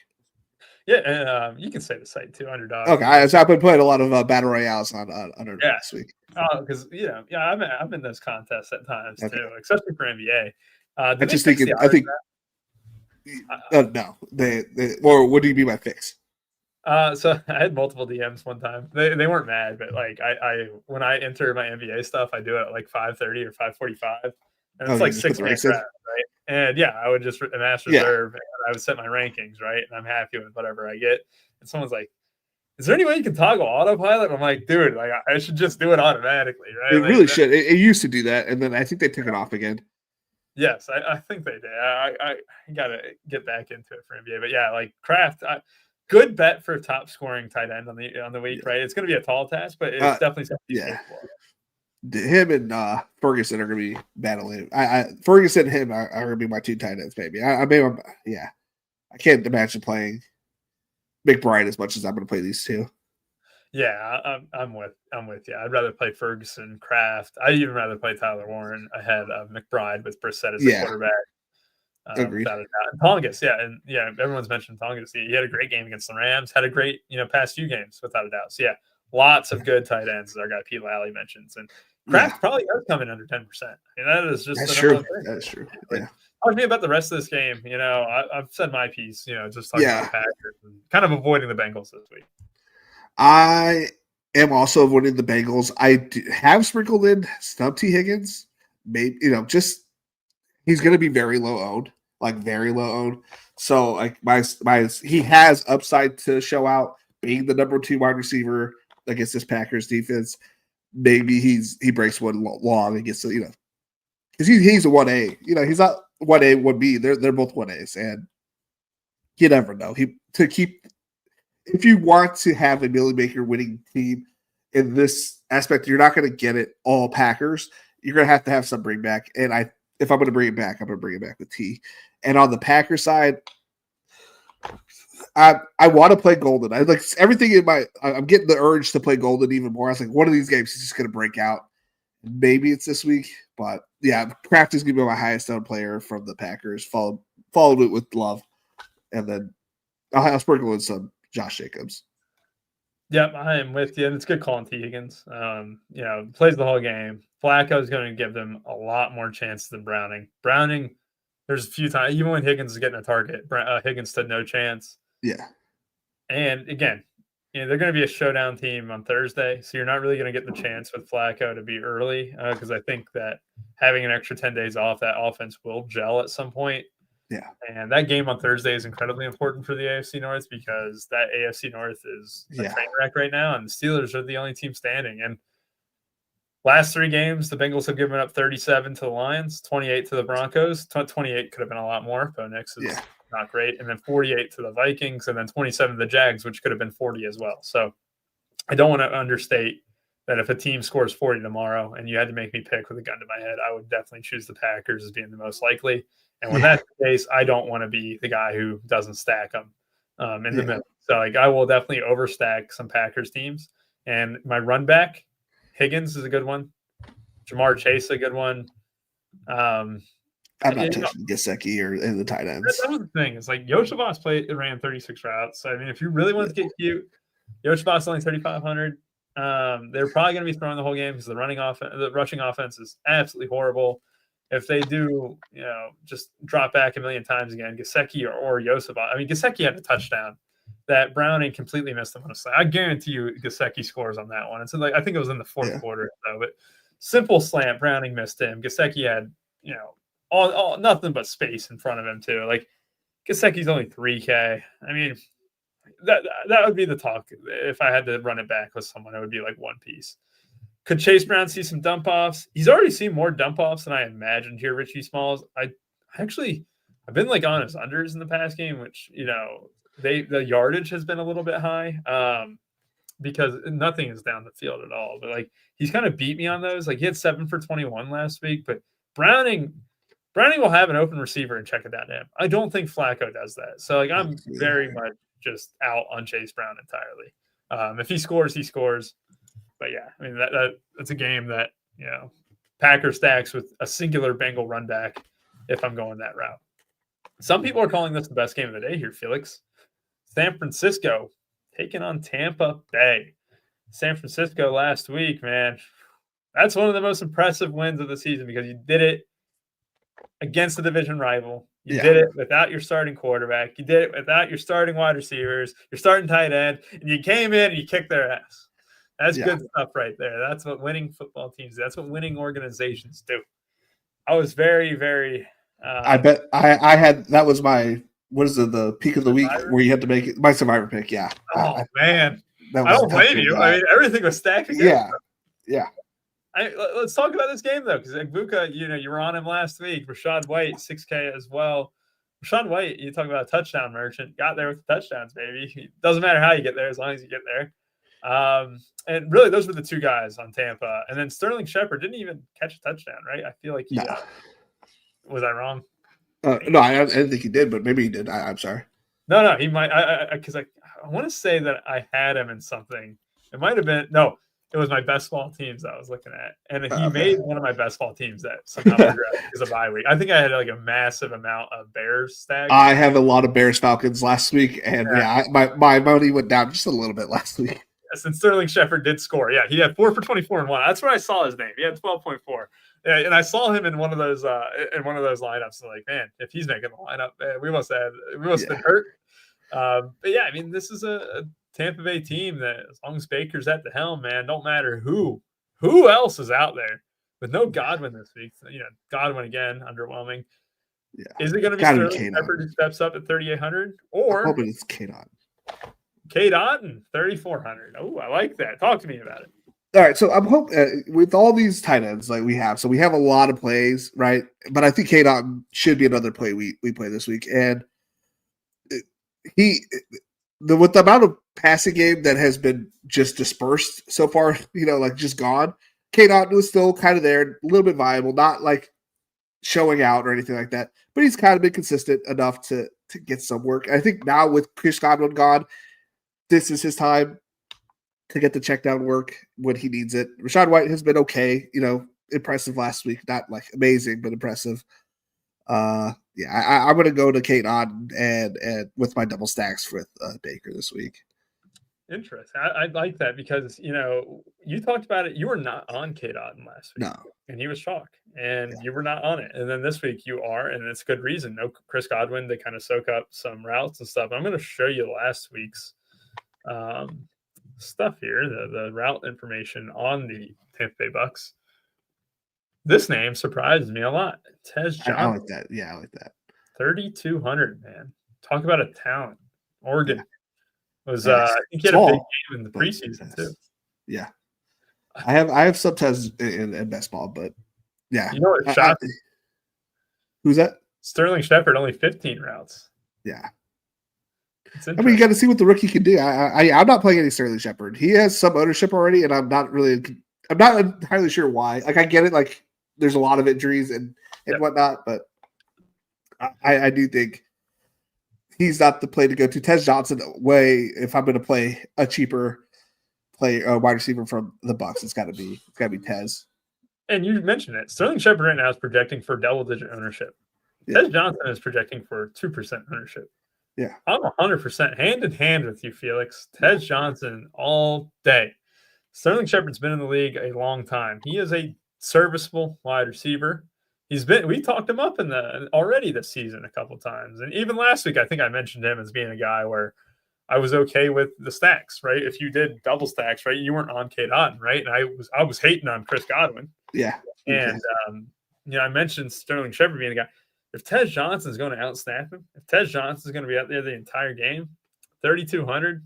Yeah, and you can say the site too, Underdog. Okay, so I've been playing a lot of battle royales on Underdog this week. Oh, because I'm in those contests at times too, especially for NBA. I just thinking. I think no, they or what do you mean by fix? So I had multiple DMs one time. They weren't mad, but like I when I enter my NBA stuff, I do it at like 5:30 or 5:45. And it's like 6 weeks, right? And I would just mass reserve and I would set my rankings, right? And I'm happy with whatever I get. And someone's like, is there any way you can toggle autopilot? I'm like, dude, like I should just do it automatically, right? It really should. It used to do that, and then I think they took it off again. Yes, I think they did. I gotta get back into it for NBA. But like Kraft, good bet for a top scoring tight end on the week, right? It's gonna be a tall task, but it's definitely something to go for. Him and Ferguson are going to be battling. Ferguson and him are going to be my 2 tight ends, maybe. I can't imagine playing McBride as much as I'm going to play these 2. Yeah, I'm with you. I'd rather play Ferguson, Kraft. I'd even rather play Tyler Warren ahead of McBride with Brissett as the quarterback. Agreed. And Tongas, everyone's mentioned Tongas. He had a great game against the Rams. Had a great, past few games without a doubt. So lots of good tight ends, as our guy Pete Lally mentions, and Kraft probably does come in under 10%. That is just true. That's true. Talk to me about the rest of this game. I've said my piece. Just talking about the Packers and kind of avoiding the Bengals this week. I am also avoiding the Bengals. I have sprinkled in Snub T. Higgins. Maybe just he's going to be very low owned, like very low owned. So like my he has upside to show out being the number 2 wide receiver against this Packers defense. Maybe he breaks one long against because he's a 1A. He's not 1A, 1B. They're both 1As, and you never know. If you want to have a Millie Maker winning team in this aspect, you're not going to get it all Packers. You're going to have some bring back, and if I'm going to bring it back, I'm going to bring it back with T. And on the Packer side, I want to play Golden. I like everything in I'm getting the urge to play Golden even more. I was like, one of these games is just going to break out. Maybe it's this week, but Kraft is going to be my highest owned player from the Packers, followed it with Love, and then I'll sprinkle in some Josh Jacobs. Yep, I am with you, and it's good calling T. Higgins. Plays the whole game. Flacco is going to give them a lot more chances than Browning. Browning There's a few times, even when Higgins is getting a target, Higgins stood no chance. Yeah. And again, they're going to be a showdown team on Thursday, so you're not really going to get the chance with Flacco to be early because I think that having an extra 10 days off, that offense will gel at some point. Yeah. And that game on Thursday is incredibly important for the AFC North because that AFC North is a train wreck right now, and the Steelers are the only team standing. And last 3 games, the Bengals have given up 37 to the Lions, 28 to the Broncos. 28 could have been a lot more. Bo Nix is not great. And then 48 to the Vikings, and then 27 to the Jags, which could have been 40 as well. So I don't want to understate that if a team scores 40 tomorrow and you had to make me pick with a gun to my head, I would definitely choose the Packers as being the most likely. And when that's the case, I don't want to be the guy who doesn't stack them in the middle. So I will definitely overstack some Packers teams. And my run back, Higgins is a good one. Jamar Chase, a good one. I'm not touching Gesicki or in the tight ends. That was the thing. It's like Yoshibas ran 36 routes. So, I mean, if you really want to get cute, Yoshibas only 3,500. They're probably going to be throwing the whole game because the rushing offense is absolutely horrible. If they do, just drop back a million times again, Gesicki or Yoshibas. I mean, Gesicki had a touchdown that Browning completely missed him on a slant. I guarantee you Gesicki scores on that one. It's I think it was in the fourth quarter, though. But simple slant, Browning missed him. Gesicki had, all nothing but space in front of him too. Like Gesicki's only 3K. I mean, that would be the talk. If I had to run it back with someone, it would be like one piece. Could Chase Brown see some dump offs? He's already seen more dump offs than I imagined here, Richie Smalls. I've been like on his unders in the past game, which, the yardage has been a little bit high because nothing is down the field at all. But like he's kind of beat me on those. Like he had 7 for 21 last week, but Browning will have an open receiver and check it down to him. I don't think Flacco does that. So like I'm very much just out on Chase Brown entirely. If he scores, he scores. But yeah, I mean that's a game that Packer stacks with a singular Bengal run back if I'm going that route. Some people are calling this the best game of the day here, Felix. San Francisco taking on Tampa Bay. San Francisco last week, man. That's one of the most impressive wins of the season because you did it against the division rival. You did it without your starting quarterback. You did it without your starting wide receivers, your starting tight end, and you came in and you kicked their ass. That's good stuff right there. That's what winning football teams do. That's what winning organizations do. I was very, very I bet I had that was my the peak of the week where you had to make it my survivor pick. Yeah. Oh man. I don't blame you. I mean, everything was stacked against them. Yeah. Let's talk about this game though, because Egbuka, you were on him last week. Rachaad White, 6K as well. Rachaad White, you talk about a touchdown merchant, got there with the touchdowns, baby. It doesn't matter how you get there as long as you get there. And really, those were the two guys on Tampa. And then Sterling Shepard didn't even catch a touchdown, right? I feel like he was I wrong? No, I didn't think he did, but maybe he did. I'm sorry. No, he might. Because I want to say that I had him in something. It might have been it was my best ball teams I was looking at, and he made one of my best ball teams that somehow is a bye week. I think I had like a massive amount of Bears stacks. I have a lot of Bears Falcons last week, and my money went down just a little bit last week. Yes, and Sterling Shepard did score. Yeah, he had 4 for 24 and 1. That's where I saw his name. He had 12.4. Yeah, and I saw him in one of those lineups. So like, man, if he's making the lineup, man, we must have been hurt. But yeah, I mean, this is a Tampa Bay team that, as long as Baker's at the helm, man, don't matter who else is out there. With no Godwin this week, Godwin again, underwhelming. Yeah, is it going to be Sterling Shepard who steps up at 3,800, or I'm hoping it's K-Dot? K-Dot 3,400. Oh, I like that. Talk to me about it. All right, so I'm hoping with all these tight ends like we have, so we have a lot of plays, right? But I think K-Dot should be another play we play this week, and with the amount of passing game that has been just dispersed so far, like just gone. K-Dot was still kind of there, a little bit viable, not like showing out or anything like that, but he's kind of been consistent enough to get some work. I think now with Chris Godwin gone, this is his time to get the check down work when he needs it. Rachaad White has been okay, impressive last week, not like amazing, but impressive. I'm going to go to K-Dot and with my double stacks with Baker this week. Interesting. I like that because you talked about it. You were not on Kate Otten last week, No. and he was chalk, and Yeah. you were not on it. And then this week you are, and it's good reason. No Chris Godwin to kind of soak up some routes and stuff. I'm going to show you last week's stuff here, the route information on the Tampa Bay Bucks. This name surprised me a lot. Tez Johnson. I like that. Yeah, I like that. 3,200, man. Talk about a talent. Oregon. Was Yes. I think he had a big game in the preseason too. Yeah, I have some Tez in best ball, but yeah, you know what? Who's that? Sterling Shepard, only 15 routes. Yeah, I mean, you got to see what the rookie can do. I'm not playing any Sterling Shepard. He has some ownership already, and I'm not entirely sure why. Like, I get it. Like, there's a lot of injuries and whatnot, but I do think he's not the play to go to. Tez Johnson, if I'm going to play a cheaper wide receiver from the Bucks, it's got to be Tez. And you mentioned it. Sterling Shepard right now is projecting for double-digit ownership. Yeah. Tez Johnson is projecting for 2% ownership. Yeah, I'm 100% hand in hand with you, Felix. Tez Johnson all day. Sterling Shepard's been in the league a long time. He is a serviceable wide receiver. We talked him up already this season a couple times. And even last week, I think I mentioned him as being a guy where I was okay with the stacks, right? If you did double stacks, right, you weren't on Kate Otten, right? And I was hating on Chris Godwin. Yeah. And, I mentioned Sterling Shepard being a guy. If Tez Johnson is going to outsnap him, if Tez Johnson is going to be out there the entire game, 3,200,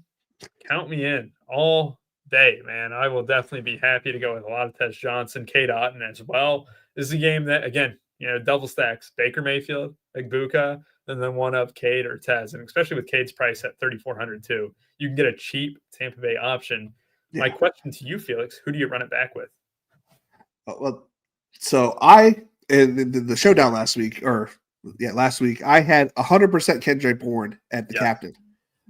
count me in all day, man. I will definitely be happy to go with a lot of Tez Johnson, Kate Otten as well. This is a game that, again, double stacks Baker Mayfield, Egbuka, and then one of Cade or Tez. And especially with Cade's price at 3,400 too, you can get a cheap Tampa Bay option. Yeah. My question to you, Felix, who do you run it back with? Well, so in the showdown last week, I had 100% Kendrick Bourne at the captain.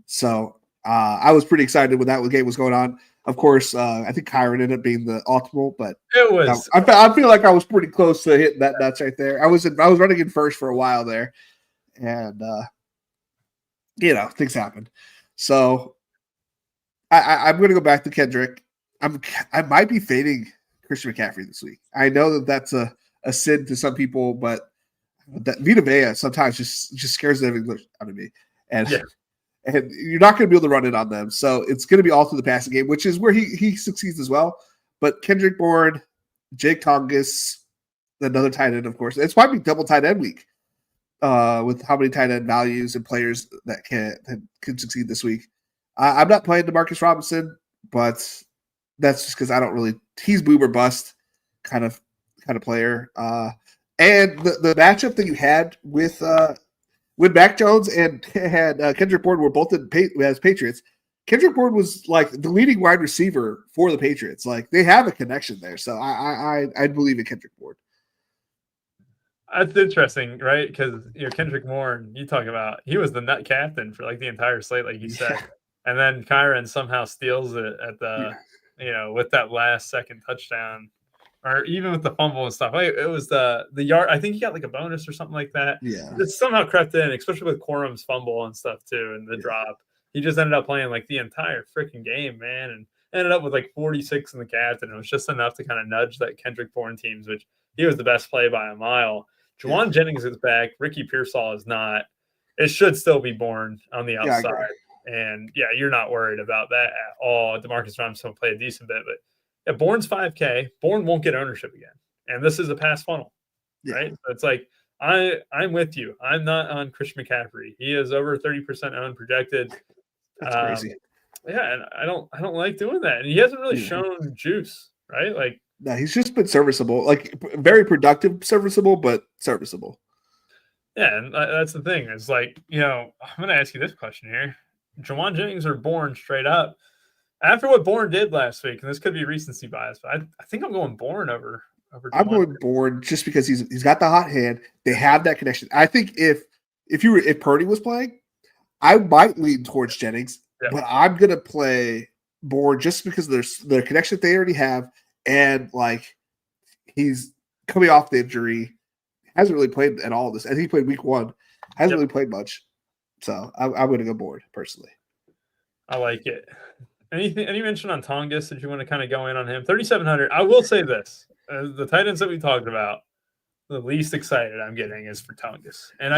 So I was pretty excited when that game was going on. Of course, I think Kyron ended up being the optimal, but it was. I feel like I was pretty close to hitting that nuts right there. I was running in first for a while there, and things happened. So I'm going to go back to Kendrick. I might be fading Christian McCaffrey this week. I know that that's a sin to some people, but that Vita Vea sometimes just scares the English out of me, and you're not going to be able to run it on them. So it's going to be all through the passing game, which is where he succeeds as well. But Kendrick Bourne, Jake Tongas, another tight end, of course. It's probably double tight end week with how many tight end values and players that can succeed this week. I'm not playing DeMarcus Robinson, but that's just because I don't really – he's boom or bust kind of player. And the matchup that you had with Mac Jones and Kendrick Bourne were both as Patriots, Kendrick Bourne was like the leading wide receiver for the Patriots. Like, they have a connection there. So I believe in Kendrick Bourne. That's interesting, right? Because Kendrick Bourne, you talk about, he was the nut captain for like the entire slate, like you said. And then Kyron somehow steals it at the with that last second touchdown. Or even with the fumble and stuff. It was the yard. I think he got like a bonus or something like that. Yeah. It somehow crept in, especially with Quorum's fumble and stuff too, and the drop. He just ended up playing like the entire freaking game, man, and ended up with like 46 in the captain. It was just enough to kind of nudge that Kendrick Bourne teams, which he was the best play by a mile. Juwan Jennings is back. Ricky Pearsall is not. It should still be Bourne on the outside. And you're not worried about that at all. DeMarcus Robinson will play a decent bit, but Bourne's 5K. Bourne won't get ownership again. And this is a pass funnel, right? So it's like, I'm with you. I'm not on Christian McCaffrey. He is over 30% owned projected. That's crazy. Yeah, and I don't like doing that. And he hasn't really shown juice, right? Like, no, he's just been serviceable, like very productive, serviceable, but serviceable. Yeah, and that's the thing. It's like, I'm going to ask you this question here. Juwan Jennings or Bourne straight up? After what Bourne did last week, and this could be recency bias, but I think I'm going Bourne over. I'm going Bourne just because he's got the hot hand. They have that connection. I think if Purdy was playing, I might lean towards Jennings, but I'm gonna play Bourne just because there's the connection that they already have, and like he's coming off the injury, hasn't really played at all this. I think he played week 1, hasn't really played much. So I'm gonna go Bourne personally. I like it. Any mention on Tongas? Did you want to kind of go in on him? 3,700. I will say this: the tight ends that we talked about, the least excited I'm getting is for Tongas, and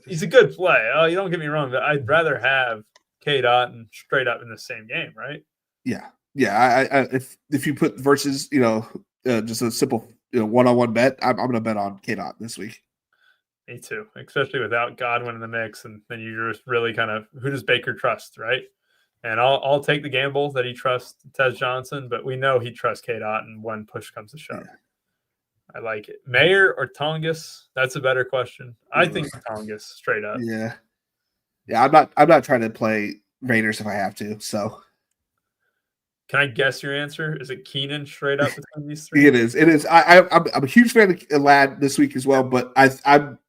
he's a good play. Oh, you don't get me wrong, but I'd rather have K. Dot and straight up in the same game, right? Yeah. If you put versus, just a simple one-on-one bet, I'm going to bet on K. Dot this week. Me too, especially without Godwin in the mix, and then you're just really kind of who does Baker trust, right? And I'll take the gamble that he trusts Tez Johnson, but we know he trusts K. Dot, and when push comes to shove. Yeah. I like it. Mayer or Tongas? That's a better question. I think Tongas, straight up. Yeah. I'm not trying to play Raiders if I have to. So, can I guess your answer? Is it Keenan straight up between these three? It is. I'm a huge fan of Ladd this week as well, but I'm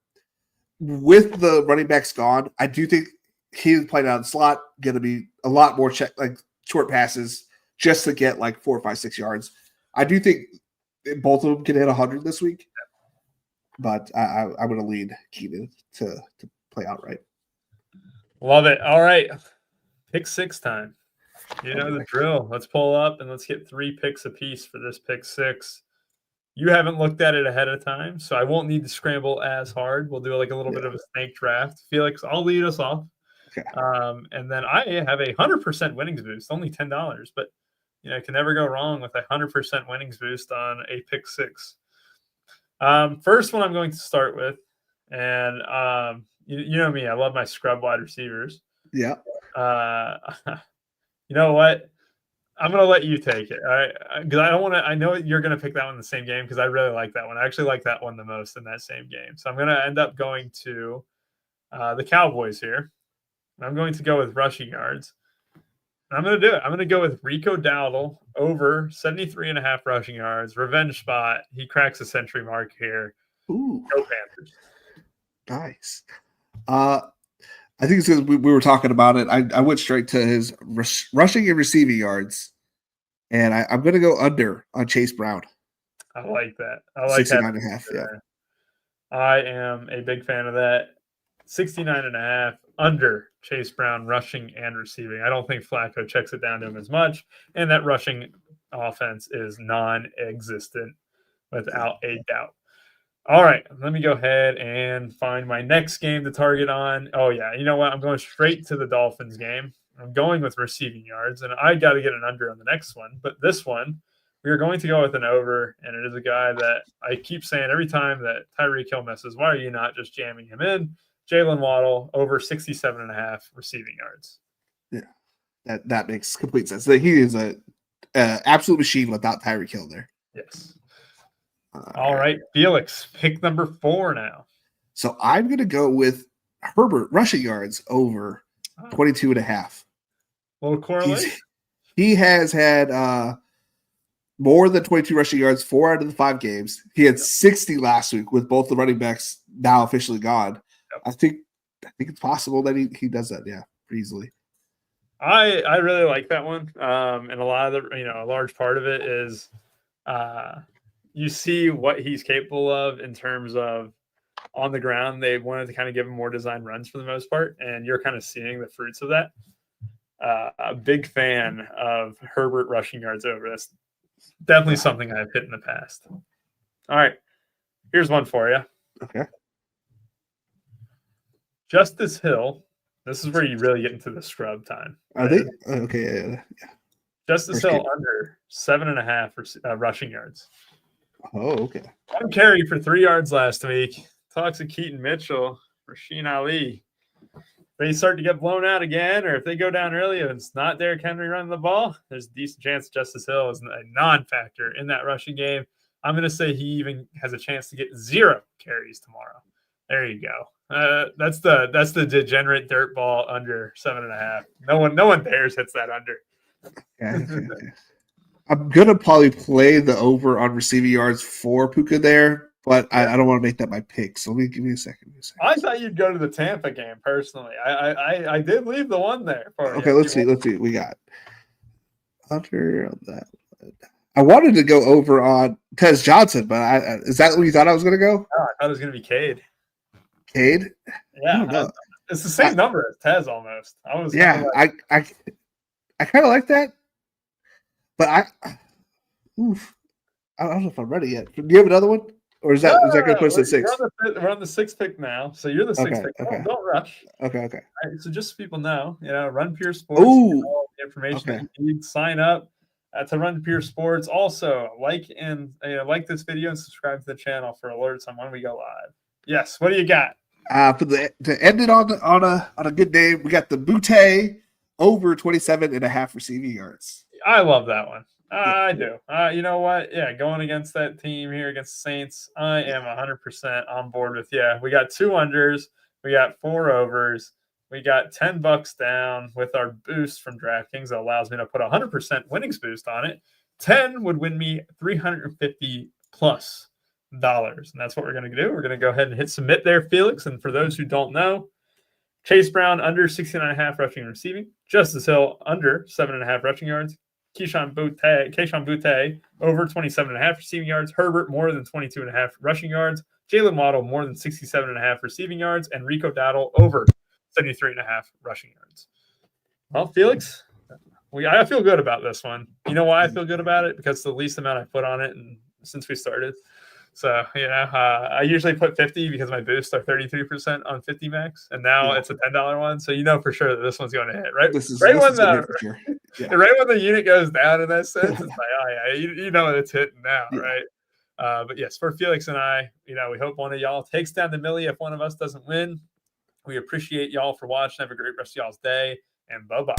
with the running backs gone. I do think he's playing out in slot, going to be a lot more short passes just to get 4, 5, 6 yards. I do think both of them can hit 100 this week, but I'm going to lead Keenan to play outright. Love it. All right. Pick 6 time. You know the drill. Let's pull up and let's get 3 picks apiece for this pick 6. You haven't looked at it ahead of time, so I won't need to scramble as hard. We'll do a little bit of a snake draft. Felix, I'll lead us off. Okay. And then I have a 100% winnings boost, only $10, but I can never go wrong with a 100% winnings boost on a pick 6. First one I'm going to start with, and you know me, I love my scrub wide receivers. Yeah. You know what? I'm going to let you take it. All right. Because I know you're going to pick that one in the same game because I really like that one. I actually like that one the most in that same game. So I'm going to end up going to the Cowboys here. I'm going to go with rushing yards. I'm going to do it. I'm going to go with Rico Dowdle over 73.5 rushing yards. Revenge spot. He cracks the century mark here. Ooh. Go Panthers. Nice. I think it's because we were talking about it. I went straight to his rushing and receiving yards, and I'm going to go under on Chase Brown. I like that. I like 69.5. Yeah. I am a big fan of that. 69.5 under Chase Brown rushing and receiving. I don't think Flacco checks it down to him as much, and that rushing offense is non-existent without a doubt. All right, let me go ahead and find my next game to target on. Oh, yeah, you know what? I'm going straight to the Dolphins game. I'm going with receiving yards, and I got to get an under on the next one. But this one, we are going to go with an over, and it is a guy that I keep saying every time that Tyreek Hill misses, why are you not just jamming him in? Jalen Waddle, over 67.5 receiving yards. Yeah, that makes complete sense. He is an absolute machine without Tyreek Hill there. Yes. All right, Felix, pick number 4 now. So I'm going to go with Herbert rushing yards over 22.5. Little correlation. He has had more than 22 rushing yards 4 out of the 5 games. He had 60 last week with both the running backs now officially gone. Yep. I think it's possible that he does that. Yeah, pretty easily. I really like that one. And a lot of the a large part of it is you see what he's capable of in terms of on the ground. They wanted to kind of give him more design runs for the most part, and you're kind of seeing the fruits of that. A big fan of Herbert rushing yards over. That's definitely something I've hit in the past. All right, here's one for you. Okay. Justice Hill. This is where you really get into the scrub time. Are they? Okay, yeah. Justice Hill under 7.5 rushing yards. Oh, okay. One carry for 3 yards last week. Talks of Keaton Mitchell, Rasheen Ali. They start to get blown out again, or if they go down early and it's not Derrick Henry running the ball, there's a decent chance Justice Hill is a non-factor in that rushing game. I'm going to say he even has a chance to get 0 carries tomorrow. There you go. That's the degenerate dirt ball under 7.5. No one dares hits that under. Okay. I'm gonna probably play the over on receiving yards for Puka there, but I don't want to make that my pick. So give me a second. I thought you'd go to the Tampa game personally. I did leave the one there for you. Okay, let's see. We got under on that. I wanted to go over on Tez Johnson, but is that what you thought I was gonna go? No, I thought it was gonna be Cade. Cade? Yeah, it's the same number as Tez almost. I kind of like that, but I don't know if I'm ready yet. Do you have another one, or is that going to put us at 6? We're on the 6th pick now, so you're the 6th pick. Okay. Don't rush. Okay. All right, so just so people know, Run Pure Sports. All the information that you need. Sign up to Run Pure Sports. Also, like this video and subscribe to the channel for alerts on when we go live. Yes. What do you got? To end it on a good day, we got the Butte over 27.5 receiving yards. I love that one. I do. You know what? Yeah, going against that team here against the Saints, I am 100% on board with you. We got 2 unders. We got 4 overs. We got $10 down with our boost from DraftKings that allows me to put 100% winnings boost on it. 10 would win me $350 plus. And that's what we're going to do. We're going to go ahead and hit submit there, Felix. And for those who don't know, Chase Brown under 69.5 rushing and receiving. Justice Hill under 7.5 rushing yards. Keyshawn Butte over 27.5 receiving yards. Herbert more than 22.5 rushing yards. Jalen Waddle more than 67.5 receiving yards. And Rico Dowdle over 73.5 rushing yards. Well, Felix, I feel good about this one. You know why I feel good about it? Because it's the least amount I put on it since we started. So, I usually put 50 because my boosts are 33% on 50 max, and now it's a $10 one. So for sure that this one's going to hit, right? Right when the unit goes down in that sense, it's like, oh yeah, you know it's hitting now, right? But yes, for Felix and I, we hope one of y'all takes down the millie if one of us doesn't win. We appreciate y'all for watching. Have a great rest of y'all's day, and bye-bye.